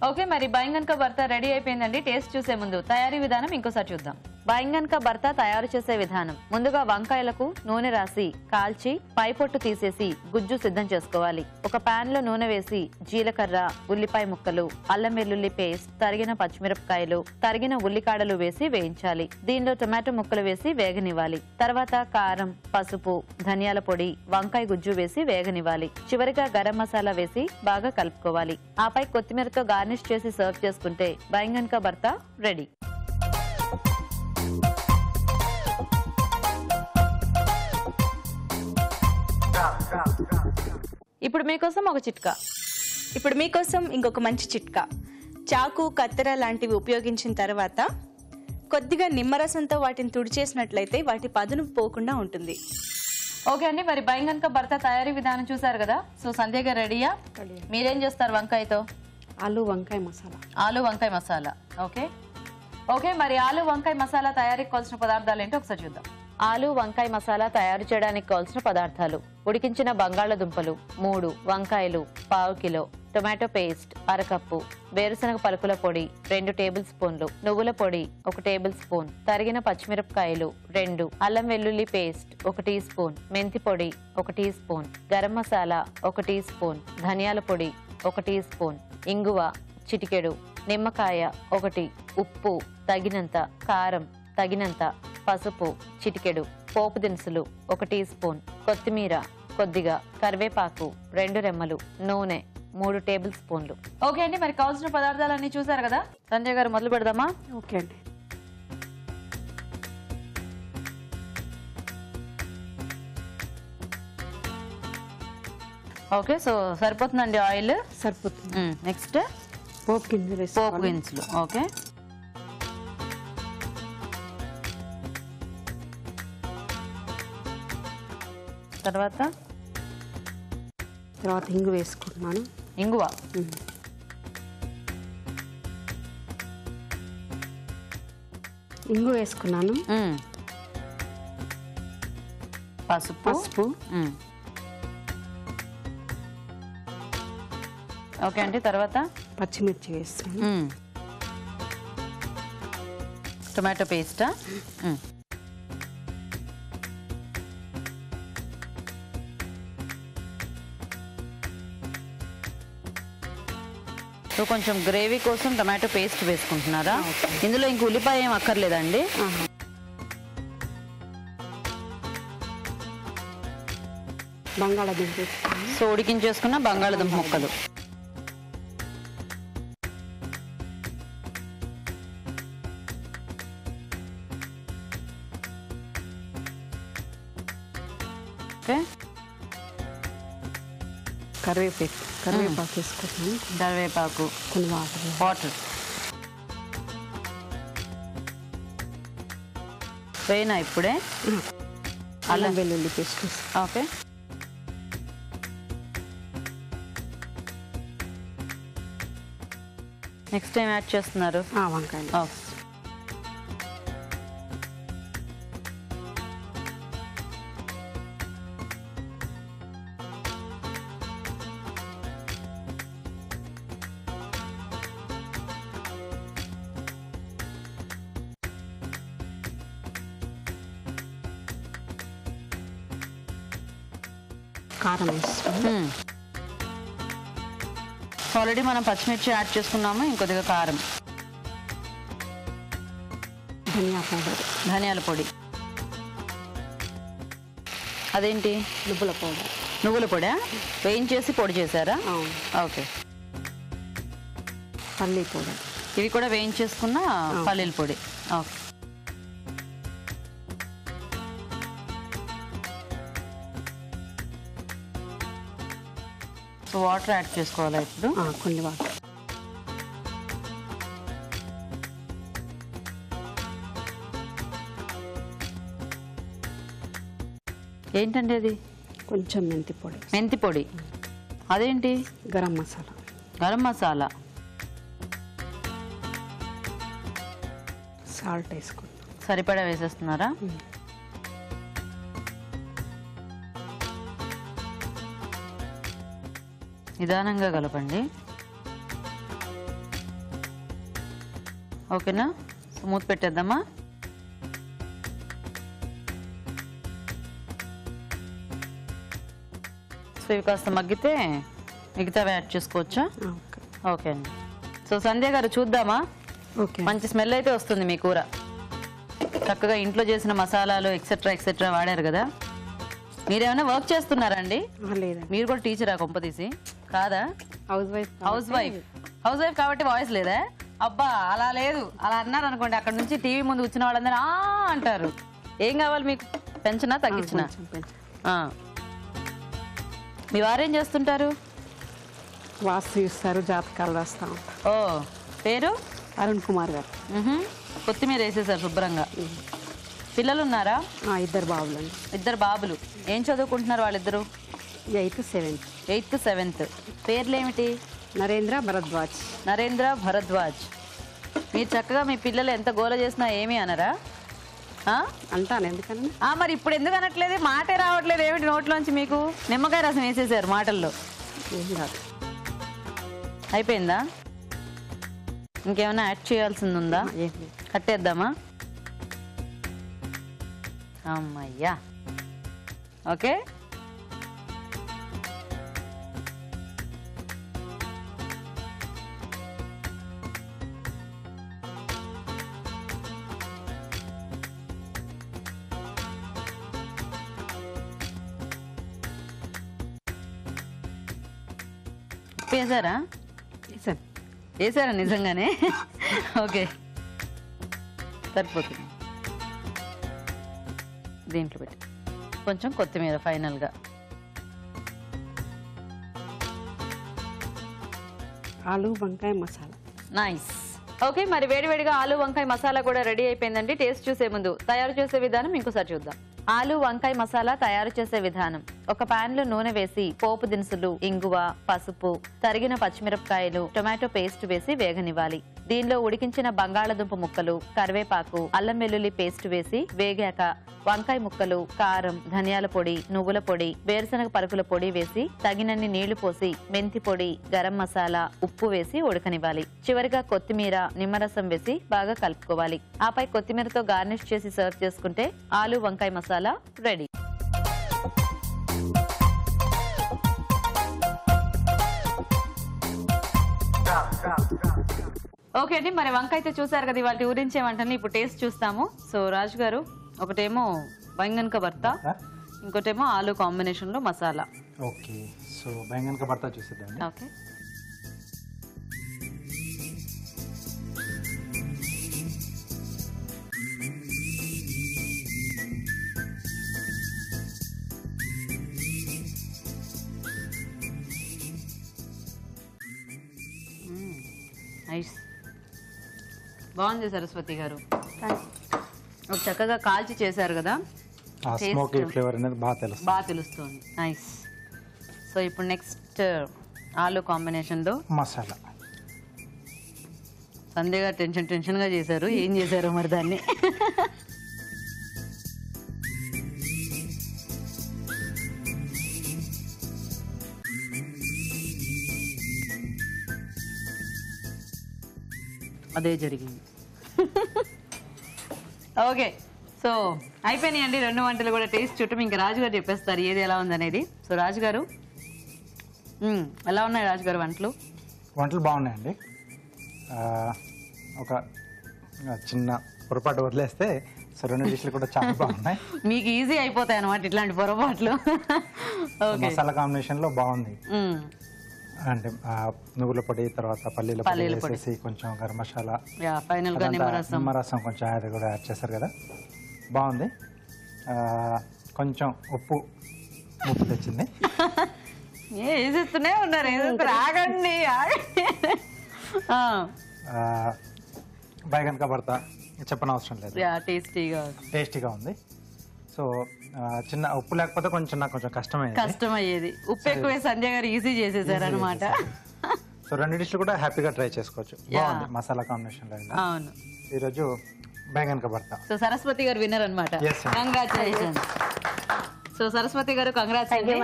ఓకే, మరి బైంగన్ కా భర్తా రెడీ అయిపోయిందండి. టేస్ట్ చూసే ముందు తయారీ విధానం ఇంకోసారి చూద్దాం. బైంగన్ కా భర్త తయారు చేసే విధానం. ముందుగా వంకాయలకు నూనె రాసి కాల్చి పై పొట్టు తీసేసి గుజ్జు సిద్ధం చేసుకోవాలి. ఒక పాన్ లో నూనె వేసి జీలకర్ర, ఉల్లిపాయ ముక్కలు, అల్లం వెల్లుల్లి పేస్ట్, తరిగిన పచ్చిమిరపకాయలు, తరిగిన ఉల్లికాడలు వేసి వేయించాలి. దీనిలో టొమాటో ముక్కలు వేసి వేగనివ్వాలి. తర్వాత కారం, పసుపు, ధనియాల పొడి, వంకాయ గుజ్జు వేసి వేగనివ్వాలి. చివరిగా గరం మసాలా వేసి బాగా కలుపుకోవాలి. ఆపై కొత్తిమీరతో గార్నిష్ చేసి సర్వ్ చేసుకుంటే బైంగన్ కా భర్త రెడీ. ఇప్పుడు మీకోసం ఒక చిట్కా. ఇప్పుడు మీకోసం ఇంకొక మంచి చిట్కా. చాకు, కత్తెర లాంటివి ఉపయోగించిన తర్వాత కొద్దిగా నిమ్మరసంతో వాటిని తుడిచేసినట్లయితే వాటి పదును పోకుండా ఉంటుంది. ఓకే అండి, మరి బైంగన్ కా భర్త తయారీ విధానం చూసారు కదా. సో సంధ్య గారు రెడీయా? మీరేం చేస్తారు వంకాయతో? ఆలు వంకాయ మసాలా. ఆలు వంకాయ మసాలా. ఓకే ఓకే, మరి ఆలు వంకాయ మసాలా తయారీకి కావాల్సిన పదార్థాలు ఏంటో ఒకసారి చూద్దాం. ఆలు వంకాయ మసాలా తయారు చేయడానికి కావాల్సిన పదార్థాలు: ఉడికించిన బంగాళదుంపలు 3, వంకాయలు ½ కిలో, టొమాటో పేస్ట్ అర కప్పు, వేరుశనగ పలుకుల పొడి 2 టేబుల్ స్పూన్లు, నువ్వుల పొడి 1 టేబుల్ స్పూన్, తరిగిన పచ్చిమిరపకాయలు 2, అల్లం వెల్లుల్లి పేస్ట్ 1 టీ స్పూన్, మెంతి పొడి 1 teaspoon, garam masala 1 teaspoon, ధనియాల పొడి 1 టీ స్పూన్, ఇంగువ చిటికెడు, నిమ్మకాయ 1, ఉప్పు తగినంత, కారం తగినంత, పసుపు చిటికెడు, పోపు దినుసులు 1 టీ స్పూన్, కొత్తిమీర కొద్దిగా, కరివేపాకు 2 రెమ్మలు, నూనె 3 టేబుల్ స్పూన్లు. ఓకే అండి, మరి కావాల్సిన పదార్థాలన్నీ చూసారు కదా. సంజయ్ గారు మొదలు పెడదామా? ఓకే అండి. ఓకే, సో సరిపోతుందండి ఆయిల్? సరిపోతుంది. నెక్స్ట్ పోపు గింజలు వేసుకోవాలి. పోపు దినుసులు. ఓకే, తర్వాత ఇంగు వేసుకుంటున్నాను. ఇంగువ. ఇంగు వేసుకున్నాను. పసుపు. ఓకే అండి, తర్వాత పచ్చిమిర్చి వేస్తున్నాను. టొమాటో పేస్టా? సో కొంచెం గ్రేవీ కోసం టొమాటో పేస్ట్ వేసుకుంటున్నారా? ఇందులో ఇంక ఉల్లిపాయ ఏం అక్కర్లేదండి? బంగాళాదుంప. సో ఉడికించేసుకున్న బంగాళదుంప ముక్కలు. ఓకే, కరివేపాకు వేసుకుంటున్నాను. కరివేపాకు, కొన్ని వాటర్ వేయనా ఇప్పుడే? అల్లం వెల్లుల్లి paste. Okay, next time add చేస్తున్నారు? వంకాయలు. కారం వేసుకున్నాను. ఆల్రెడీ మనం పచ్చిమిర్చి యాడ్ చేసుకున్నాము. ఇంకొద్దిగా కారం, ధనియాల పొడి. అదేంటి? నువ్వుల పొడా? వేయించేసి పొడి చేశారా? ఓకే. పల్లీ పొడి. ఇవి కూడా వేయించేసుకున్న పల్లీల పొడి. ఓకే, సో వాటర్ యాడ్ చేసుకోవాలా ఇప్పుడు? కొన్ని వాటర్. ఏంటండి అది? కొంచెం మెంతి పొడి. మెంతి పొడి. అదేంటి? గరం మసాలా. గరం మసాలా. సాల్ట్ వేసుకుంటాం. సరిపడా వేసేస్తున్నారా? నిదానంగా కలపండి. ఓకేనా? మూత పెట్టేద్దామా? సో ఇవి కాస్త మగ్గితే మిగతావి యాడ్ చేసుకోవచ్చా? ఓకే అండి. సో సంధ్య గారు చూద్దామా? ఓకే. మంచి స్మెల్ అయితే వస్తుంది మీ కూర. చక్కగా ఇంట్లో చేసిన మసాలాలు ఎక్సెట్రా ఎక్సెట్రా వాడారు కదా. మీరేమైనా వర్క్ చేస్తున్నారండి? లేదండి. మీరు కూడా టీచరా కొంపతీసి? కాదా? House wife. హౌస్ వైఫ్ కాబట్టి వాయిస్ లేదా? అబ్బా అలా లేదు. అలా అన్నారు అనుకోండి, అక్కడ నుంచి టీవీ ముందు కూర్చున్న వాళ్ళందరూ ఆ అంటారు. ఏం కావాలి మీకు? పెంచనా తగ్గించినా? మీ వారేం చేస్తుంటారు? వాస్తు చూస్తారు, జాతకాలు రాస్తాం. ఓ పేరు? అరుణ్ కుమార్ గారు. కొత్తిమీర వేసేసారు శుభ్రంగా. పిల్లలు ఉన్నారా? 2 బాబులండి. 2 బాబులు. ఏం చదువుకుంటున్నారు వాళ్ళిద్దరు? 8th, 7th. 8th, 7th. పేర్లేమిటి? Narendra Bharadwaj. Narendra Bharadwaj. మీరు చక్కగా మీ పిల్లలు ఎంత గోల చేసినా ఏమీ అనరా? అంటాను, ఎందుకని? మరి ఇప్పుడు ఎందుకు అనట్లేదు? మాటే రావట్లేదు ఏమిటి నోట్లోంచి మీకు? నిమ్మకాయ రసం వేసేసారు మాటల్లో. ఏం కాదు. అయిపోయిందా? ఇంకేమైనా యాడ్ చేయాల్సింది ఉందా? కట్టేద్దామా? అమ్మయ్యా. ఓకే. వేసారా? వేసారా నిజంగానే? ఓకే సరిపోతుంది. దీంట్లో పెట్టి కొంచెం కొత్తిమీర ఫైనల్గా. ఆలు వంకాయ మసాలా. నైస్. ఓకే, మరి వేడివేడిగా ఆలు వంకాయ మసాలా కూడా రెడీ అయిపోయిందండి. టేస్ట్ చూసే ముందు తయారు చేసే విధానం ఇంకోసారి చూద్దాం. ఆలు వంకాయ మసాలా తయారు చేసే విధానం: ఒక పాన్ లో నూనె వేసి పోపు దినుసులు, ఇంగువ, పసుపు, తరిగిన పచ్చిమిరపకాయలు, టొమాటో పేస్ట్ వేసి వేగనివ్వాలి. దీనిలో ఉడికించిన బంగాళదుంప ముక్కలు, కరివేపాకు, అల్లం వెల్లుల్లి పేస్ట్ వేసి వేగాక వంకాయ ముక్కలు, కారం, ధనియాల పొడి, నువ్వుల పొడి, వేరుశనగ పలుకుల పొడి వేసి తగినన్ని నీళ్లు పోసి మెంతి పొడి, గరం మసాలా, ఉప్పు వేసి ఉడకనివ్వాలి. చివరిగా కొత్తిమీర, నిమ్మరసం వేసి బాగా కలుపుకోవాలి. ఆపై కొత్తిమీరతో గార్నిష్ చేసి సర్వ్ చేసుకుంటే ఆలు వంకాయ మసాలా రెడీ. ఓకే అండి, మరి వంకాయ అయితే చూసారు కదా. ఇవాళ ఊరించే వంటని ఇప్పుడు టేస్ట్ చూస్తాము. సో రాజు గారు, ఒకటేమో బైంగన్ కా భర్తా, ఇంకోటేమో ఆలు కాంబినేషన్ లో మసాలా. ఓకే, సో బైంగన్ కా భర్తా చూసేద్దాం. ఓకే. నైస్, బాగుంది సరస్వతి గారు. ఒక చక్కగా కాల్చి చేశారు కదా, స్మోకీ ఫ్లేవర్ అనేది బాగా తెలుస్తుంది. నైస్. సో ఇప్పుడు నెక్స్ట్ ఆలు కాంబినేషన్ లో మసాలా. సంధ్య గారు టెన్షన్ గా చేశారు. ఏం చేశారు మరి దాన్ని? అదే జరిగింది. ఓకే, సో అయిపోయినాయండి 2 వంటలు కూడా. టేస్ట్ చుట్టూ ఇంకా రాజుగారు చెప్పేస్తారు ఏది ఎలా ఉందనేది. సో రాజుగారు, ఎలా ఉన్నాయి రాజుగారు వంటలు? వంటలు బాగున్నాయండి. ఒక చిన్న పొరపాటు వదిలేస్తే సో 2 డిష్లు కూడా చాలా బాగున్నాయి. మీకు ఈజీ అయిపోతాయి అన్నమాట ఇట్లాంటి పొరపాట్లు. మసాలా కాంబినేషన్ లో బాగుంది. అంటే నువ్వుల పొడి, తర్వాత పల్లీల పొడి వేసేసి కొంచెం గరం మసాలా, ఫైనల్ గా నిమ్మరసం కొంచెం అది కూడా యాడ్ చేశారు కదా, బాగుంది. కొంచెం ఉప్పు తెచ్చింది. వేసేస్తూనే ఉన్నారు, ఆగండి. బైగన్ కా భర్తా చెప్పనవసరం లేదు, టేస్టీగా ఉంది. సో చిన్న ఉప్పు లేకపోతే నాకు కొంచెం కష్టమయ్యేది. ఉప్పు ఎక్కువ సంధ్య గారు ఈజీ చేసేసారు అనమాట. సో 2 డిష్లు కూడా హ్యాపీగా ట్రై చేసుకోవచ్చు. బాగుంది మసాలా కాంబినేషన్ లో. అవును, ఈరోజు బైగన్ కా భర్తా. సో సరస్వతి గారు విన్నర్ అనమాట. కంగ్రాచులేషన్స్. సో సరస్వతి గారు కంగ్రాట్స్ అండి.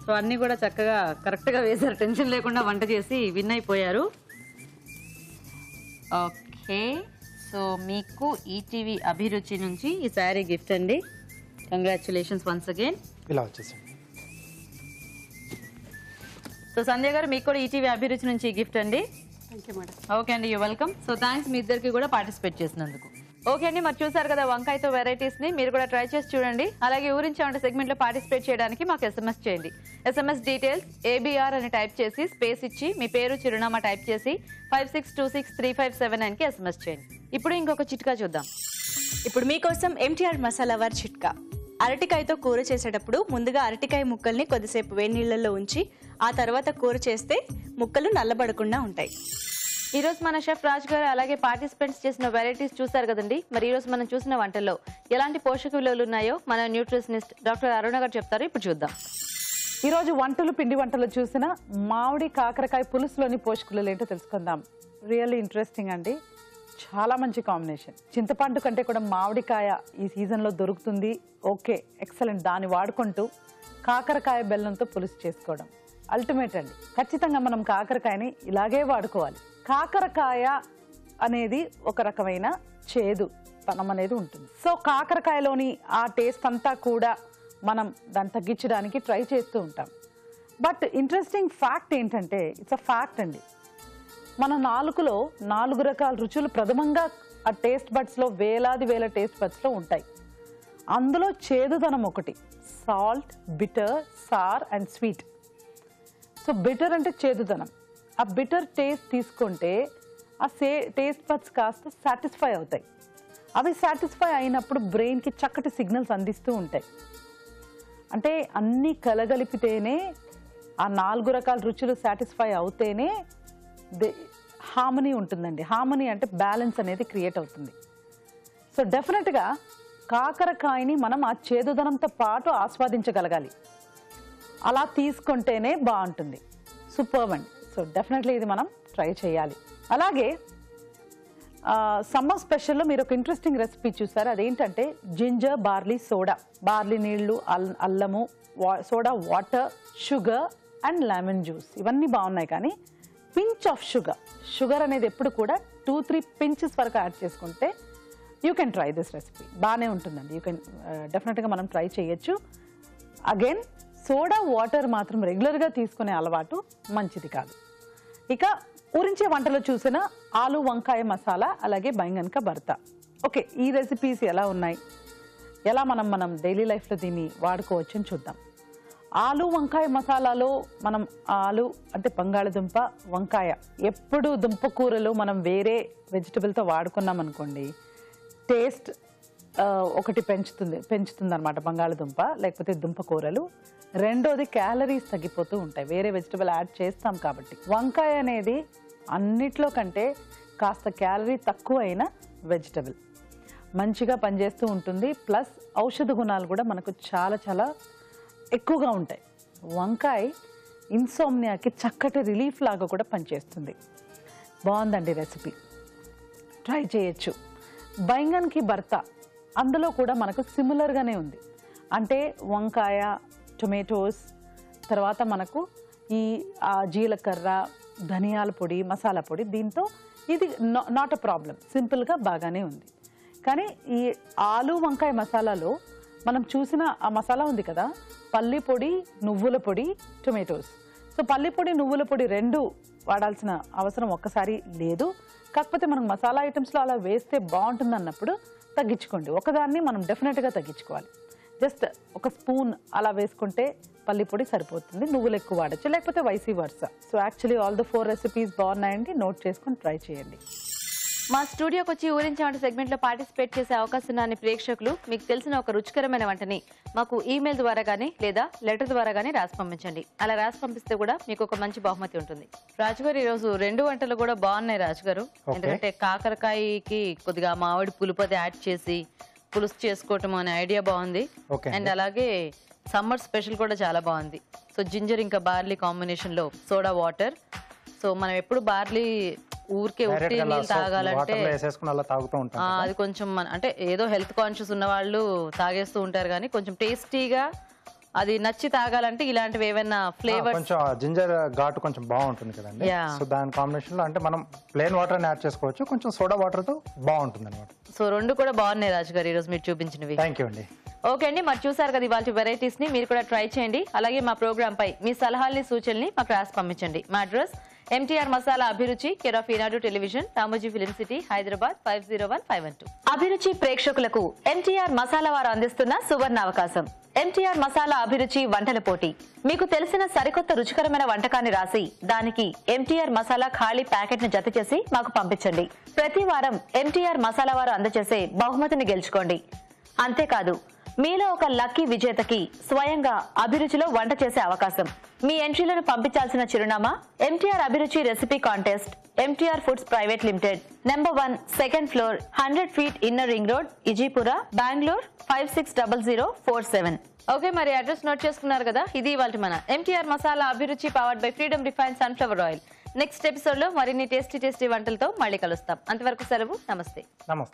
సో అన్ని కూడా చక్కగా కరెక్ట్ గా వేశారు, టెన్షన్ లేకుండా వంట చేసి విన్ అయిపోయారు. ఓకే, సో మీకు ఈటీవీ అభిరుచి నుంచి ఈ శారీ గిఫ్ట్ అండి. Congratulations once again. ఇలా వచ్చేసండి. సో సంధ్య గారు మీకు కూడా ఈటీవీ అభిరుచి నుంచి గిఫ్ట్ అండి. Thank you madam. ఓకే అండి, యూ వెల్కమ్. సో థ్యాంక్స్ మీ ఇద్దరికి కూడా పార్టిసిపేట్ చేసినందుకు. ఓకే అండి, మరి చూసారు కదా వంకాయతో వెరైటీస్ ని, మీరు కూడా ట్రై చేసి చూడండి. అలాగే ఊరించి వంట సెగ్మెంట్ లో పార్టిసిపేట్ చేయడానికి మాకు SMS చేయండి. SMS డీటెయిల్స్ ABR అని టైప్ చేసి స్పేస్ ఇచ్చి మీ పేరు చిరునామా టైప్ చేసి 56263579 కి SMS చేయండి. ఇప్పుడు ఇంకొక చిట్కా చూద్దాం. ఇప్పుడు మీకోసం MTR మసాలా వారి చిట్కా. అరటికాయతో కూర చేసేటప్పుడు ముందుగా అరటికాయ ముక్కల్ని కొద్దిసేపు వేడి నీళ్ళల్లో ఉంచి ఆ తర్వాత కూర చేస్తే ముక్కలు నల్లబడకుండా ఉంటాయి. ఈ రోజు మన షెఫ్ రాజ్ గారు అలాగే పార్టిసిపెంట్స్ చేసిన వెరైటీస్ చూసారు కదండి. మరి ఈ రోజు మనం చూసిన వంటల్లో ఎలాంటి పోషక విలువలు ఉన్నాయో మన న్యూట్రిషనిస్ట్ డాక్టర్ అరుణ గారు చెప్తారు. ఇప్పుడు చూద్దాం. ఈ రోజు వంటలు పిండి వంటలు చూసిన మామిడి కాకరకాయ పులుసులోని పోషకులు ఏంటో తెలుసుకుందాం. రియల్లీ ఇంట్రెస్టింగ్ అండి, చాలా మంచి కాంబినేషన్. చింతపండు కంటే కూడా మామిడికాయ ఈ సీజన్లో దొరుకుతుంది. Okay, excellent. దాన్ని వాడుకుంటూ కాకరకాయ బెల్లంతో పులుసు చేసుకోవడం అల్టిమేట్ అండి. ఖచ్చితంగా మనం కాకరకాయని ఇలాగే వాడుకోవాలి. కాకరకాయ అనేది ఒక రకమైన చేదు పనం అనేది ఉంటుంది. సో కాకరకాయలోని ఆ టేస్ట్ అంతా కూడా మనం దాన్ని తగ్గించడానికి ట్రై చేస్తూ ఉంటాం. బట్ ఇంట్రెస్టింగ్ ఫ్యాక్ట్ ఏంటంటే, ఇట్స్ అ ఫ్యాక్ట్ అండి, మన నాలుకలో 4 రకాల రుచులు ప్రథమంగా ఆ టేస్ట్ బడ్స్లో వేల టేస్ట్ బడ్స్లో ఉంటాయి. అందులో చేదుదనం ఒకటి, salt, bitter, sir and sweet. So bitter అంటే చేదుదనం. ఆ బిటర్ టేస్ట్ తీసుకుంటే ఆ టేస్ట్ బడ్స్ కాస్త సాటిస్ఫై అవుతాయి. అవి సాటిస్ఫై అయినప్పుడు బ్రెయిన్కి చక్కటి సిగ్నల్స్ అందిస్తూ ఉంటాయి. అంటే అన్నీ కలగలిపితేనే ఆ 4 రకాల రుచులు సాటిస్ఫై అవుతేనే హార్మనీ ఉంటుందండి. హార్మనీ అంటే బ్యాలెన్స్ అనేది క్రియేట్ అవుతుంది. సో డెఫినెట్గా కాకరకాయని మనం ఆ చేదుదనంతో పాటు ఆస్వాదించగలగాలి. అలా తీసుకుంటేనే బాగుంటుంది. సూపర్బ్ అండి. సో డెఫినెట్లీ ఇది మనం ట్రై చేయాలి. అలాగే సమ్మర్ స్పెషల్లో మీరు ఒక ఇంట్రెస్టింగ్ రెసిపీ చూసారు. అదేంటంటే జింజర్ బార్లీ సోడా. బార్లీ నీళ్లు, అల్లము, soda water, sugar and lemon juice, ఇవన్నీ బాగున్నాయి. కానీ పించ్ ఆఫ్ షుగర్ అనేది ఎప్పుడు కూడా 2-3 పించెస్ వరకు యాడ్ చేసుకుంటే you can try this recipe. బాగానే ఉంటుందండి. యూ కెన్ డెఫినెట్గా మనం ట్రై చేయొచ్చు. అగైన్ సోడా వాటర్ మాత్రం రెగ్యులర్గా తీసుకునే అలవాటు మంచిది కాదు. ఇక ఊరించే వంటలో చూసిన ఆలు వంకాయ మసాలా, అలాగే బైంగన్ కా భర్త. ఓకే, ఈ రెసిపీస్ ఎలా ఉన్నాయి, ఎలా మనం డైలీ లైఫ్లో దీన్ని వాడుకోవచ్చు అని చూద్దాం. ఆలు వంకాయ మసాలాలో మనం ఆలు అంటే బంగాళదుంప, వంకాయ, ఎప్పుడు దుంప కూరలు మనం వేరే వెజిటబుల్తో వాడుకున్నాం అనుకోండి, టేస్ట్ ఒకటి పెంచుతుంది అనమాట బంగాళదుంప లేకపోతే దుంప కూరలు. రెండోది క్యాలరీస్ తగ్గిపోతూ ఉంటాయి, వేరే వెజిటబుల్ యాడ్ చేస్తాం కాబట్టి. వంకాయ అనేది అన్నిట్లో కంటే కాస్త క్యాలరీ తక్కువైన వెజిటబుల్, మంచిగా పనిచేస్తూ ఉంటుంది. ప్లస్ ఔషధ గుణాలు కూడా మనకు చాలా చాలా ఎక్కువగా ఉంటాయి. వంకాయ ఇన్సోమ్నియాకి చక్కటి రిలీఫ్ లాగా కూడా పనిచేస్తుంది. బాగుందండి రెసిపీ, ట్రై చేయొచ్చు. బైంగన్కి భర్త, అందులో కూడా మనకు సిమిలర్గానే ఉంది. అంటే వంకాయ, టొమాటోస్, తర్వాత మనకు ఈ జీలకర్ర, ధనియాల పొడి, మసాలా పొడి, దీంతో ఇది నాట్ అ ప్రాబ్లం, సింపుల్గా బాగానే ఉంది. కానీ ఈ ఆలు వంకాయ మసాలాలో మనం చూసిన ఆ మసాలా ఉంది కదా, పల్లి పొడి, నువ్వుల పొడి, టొమాటోస్. సో పల్లి పొడి, నువ్వుల పొడి రెండు వాడాల్సిన అవసరం ఒక్కసారి లేదు. కాకపోతే మనం మసాలా ఐటమ్స్లో అలా వేస్తే బాగుంటుంది అన్నప్పుడు తగ్గించుకోండి. ఒకదాన్ని మనం డెఫినెట్గా తగ్గించుకోవాలి. జస్ట్ ఒక స్పూన్ అలా వేసుకుంటే పల్లి పొడి సరిపోతుంది, నువ్వులు ఎక్కువ వాడచ్చు, లేకపోతే vice versa. So actually all the 4 recipes బాగున్నాయండి, నోట్ చేసుకొని ట్రై చేయండి. మా స్టూడియోకి వచ్చి ఊరించే వంట సెగ్మెంట్లో పార్టిసిపేట్ చేసే అవకాశం ఉన్న ప్రేక్షకులు మీకు తెలిసిన ఒక రుచికరమైన వంటని మాకు ఈమెయిల్ ద్వారా కానీ లేదా లెటర్ ద్వారా కానీ రాసి పంపించండి. అలా రాసి పంపిస్తే కూడా మీకు ఒక మంచి బహుమతి ఉంటుంది. రాజుగారు, ఈరోజు 2 వంటలు కూడా బాగున్నాయి రాజుగారు. ఎందుకంటే కాకరకాయకి కొద్దిగా మామిడి పులుపది యాడ్ చేసి పులుసు చేసుకోవటం అనే ఐడియా బాగుంది. అండ్ అలాగే సమ్మర్ స్పెషల్ కూడా చాలా బాగుంది. సో జింజర్ ఇంకా బార్లీ కాంబినేషన్లో సోడా వాటర్. సో మనం ఎప్పుడు బార్లీ ఊరికే ఉట్టి నీళ్ళు తాగాలంటే అది కొంచెం అంటే ఏదో హెల్త్ కాన్షియస్ ఉన్న వాళ్ళు తాగేస్తూ ఉంటారు, కానీ కొంచెం టేస్టీగా అది నచ్చి తాగాలంటే ఇలాంటివి ఏమైనా ఫ్లేవర్స్, కొంచెం జింజర్ ఘాటు కొంచెం బాగుంటుంది కదండి. సో దాని కాంబినేషన్ లో అంటే మనం ప్లెయిన్ వాటర్ యాడ్ చేసుకోవచ్చు, కొంచెం సోడా వాటర్ తో బాగుంటుంది అనమాట. సో 2 కూడా బాగున్నాయి రాజు గారు ఈరోజు మీరు చూపించినవి. థ్యాంక్ యూ అండి. ఓకే అండి, మరి చూసారు కదా ఇవాళ వెరైటీస్ ని, మీరు కూడా ట్రై చేయండి. అలాగే మా ప్రోగ్రామ్ పై మీ సలహాల్ని సూచనల్ని మాకు రాసి పంపించండి. మా అడ్రస్ MTR మసాలా అభిరుచి, care of Eenadu television, Ramoji film city, Hyderabad 501512. అభిరుచి ప్రేక్షకులకు MTR మసాలా వారు అందిస్తున్న సువర్ణ అవకాశం. MTR మసాలా అభిరుచి వంటల పోటీ. మీకు తెలిసిన సరికొత్త రుచికరమైన వంటకాన్ని రాసి దానికి MTR మసాలా ఖాళీ ప్యాకెట్ ను జత చేసి మాకు పంపించండి. ప్రతి వారం MTR మసాలా వారు అందజేసే బహుమతిని గెలుచుకోండి. అంతేకాదు, మీలో ఒక లక్కీ విజేతకి స్వయంగా అభిరుచిలో వంట చేసే అవకాశం. మీ ఎంట్రీలను పంపించాల్సిన చిరునామా MTR Abhiruchi recipe contest, MTR foods private limited, number 1, second floor, 100 feet inner ring road, Ejipura, Bengaluru 560047. Okay, మరి అడ్రస్ నోట్ చేసుకున్నారు కదా. ఇది ఇవాళ మన MTR masala Abhiruchi powered by Freedom refined sunflower oil. Next episode లో మరిన్ని టేస్టీ వంటలతో మళ్ళీ కలుస్తాం. అంతవరకు సెలవు. నమస్తే.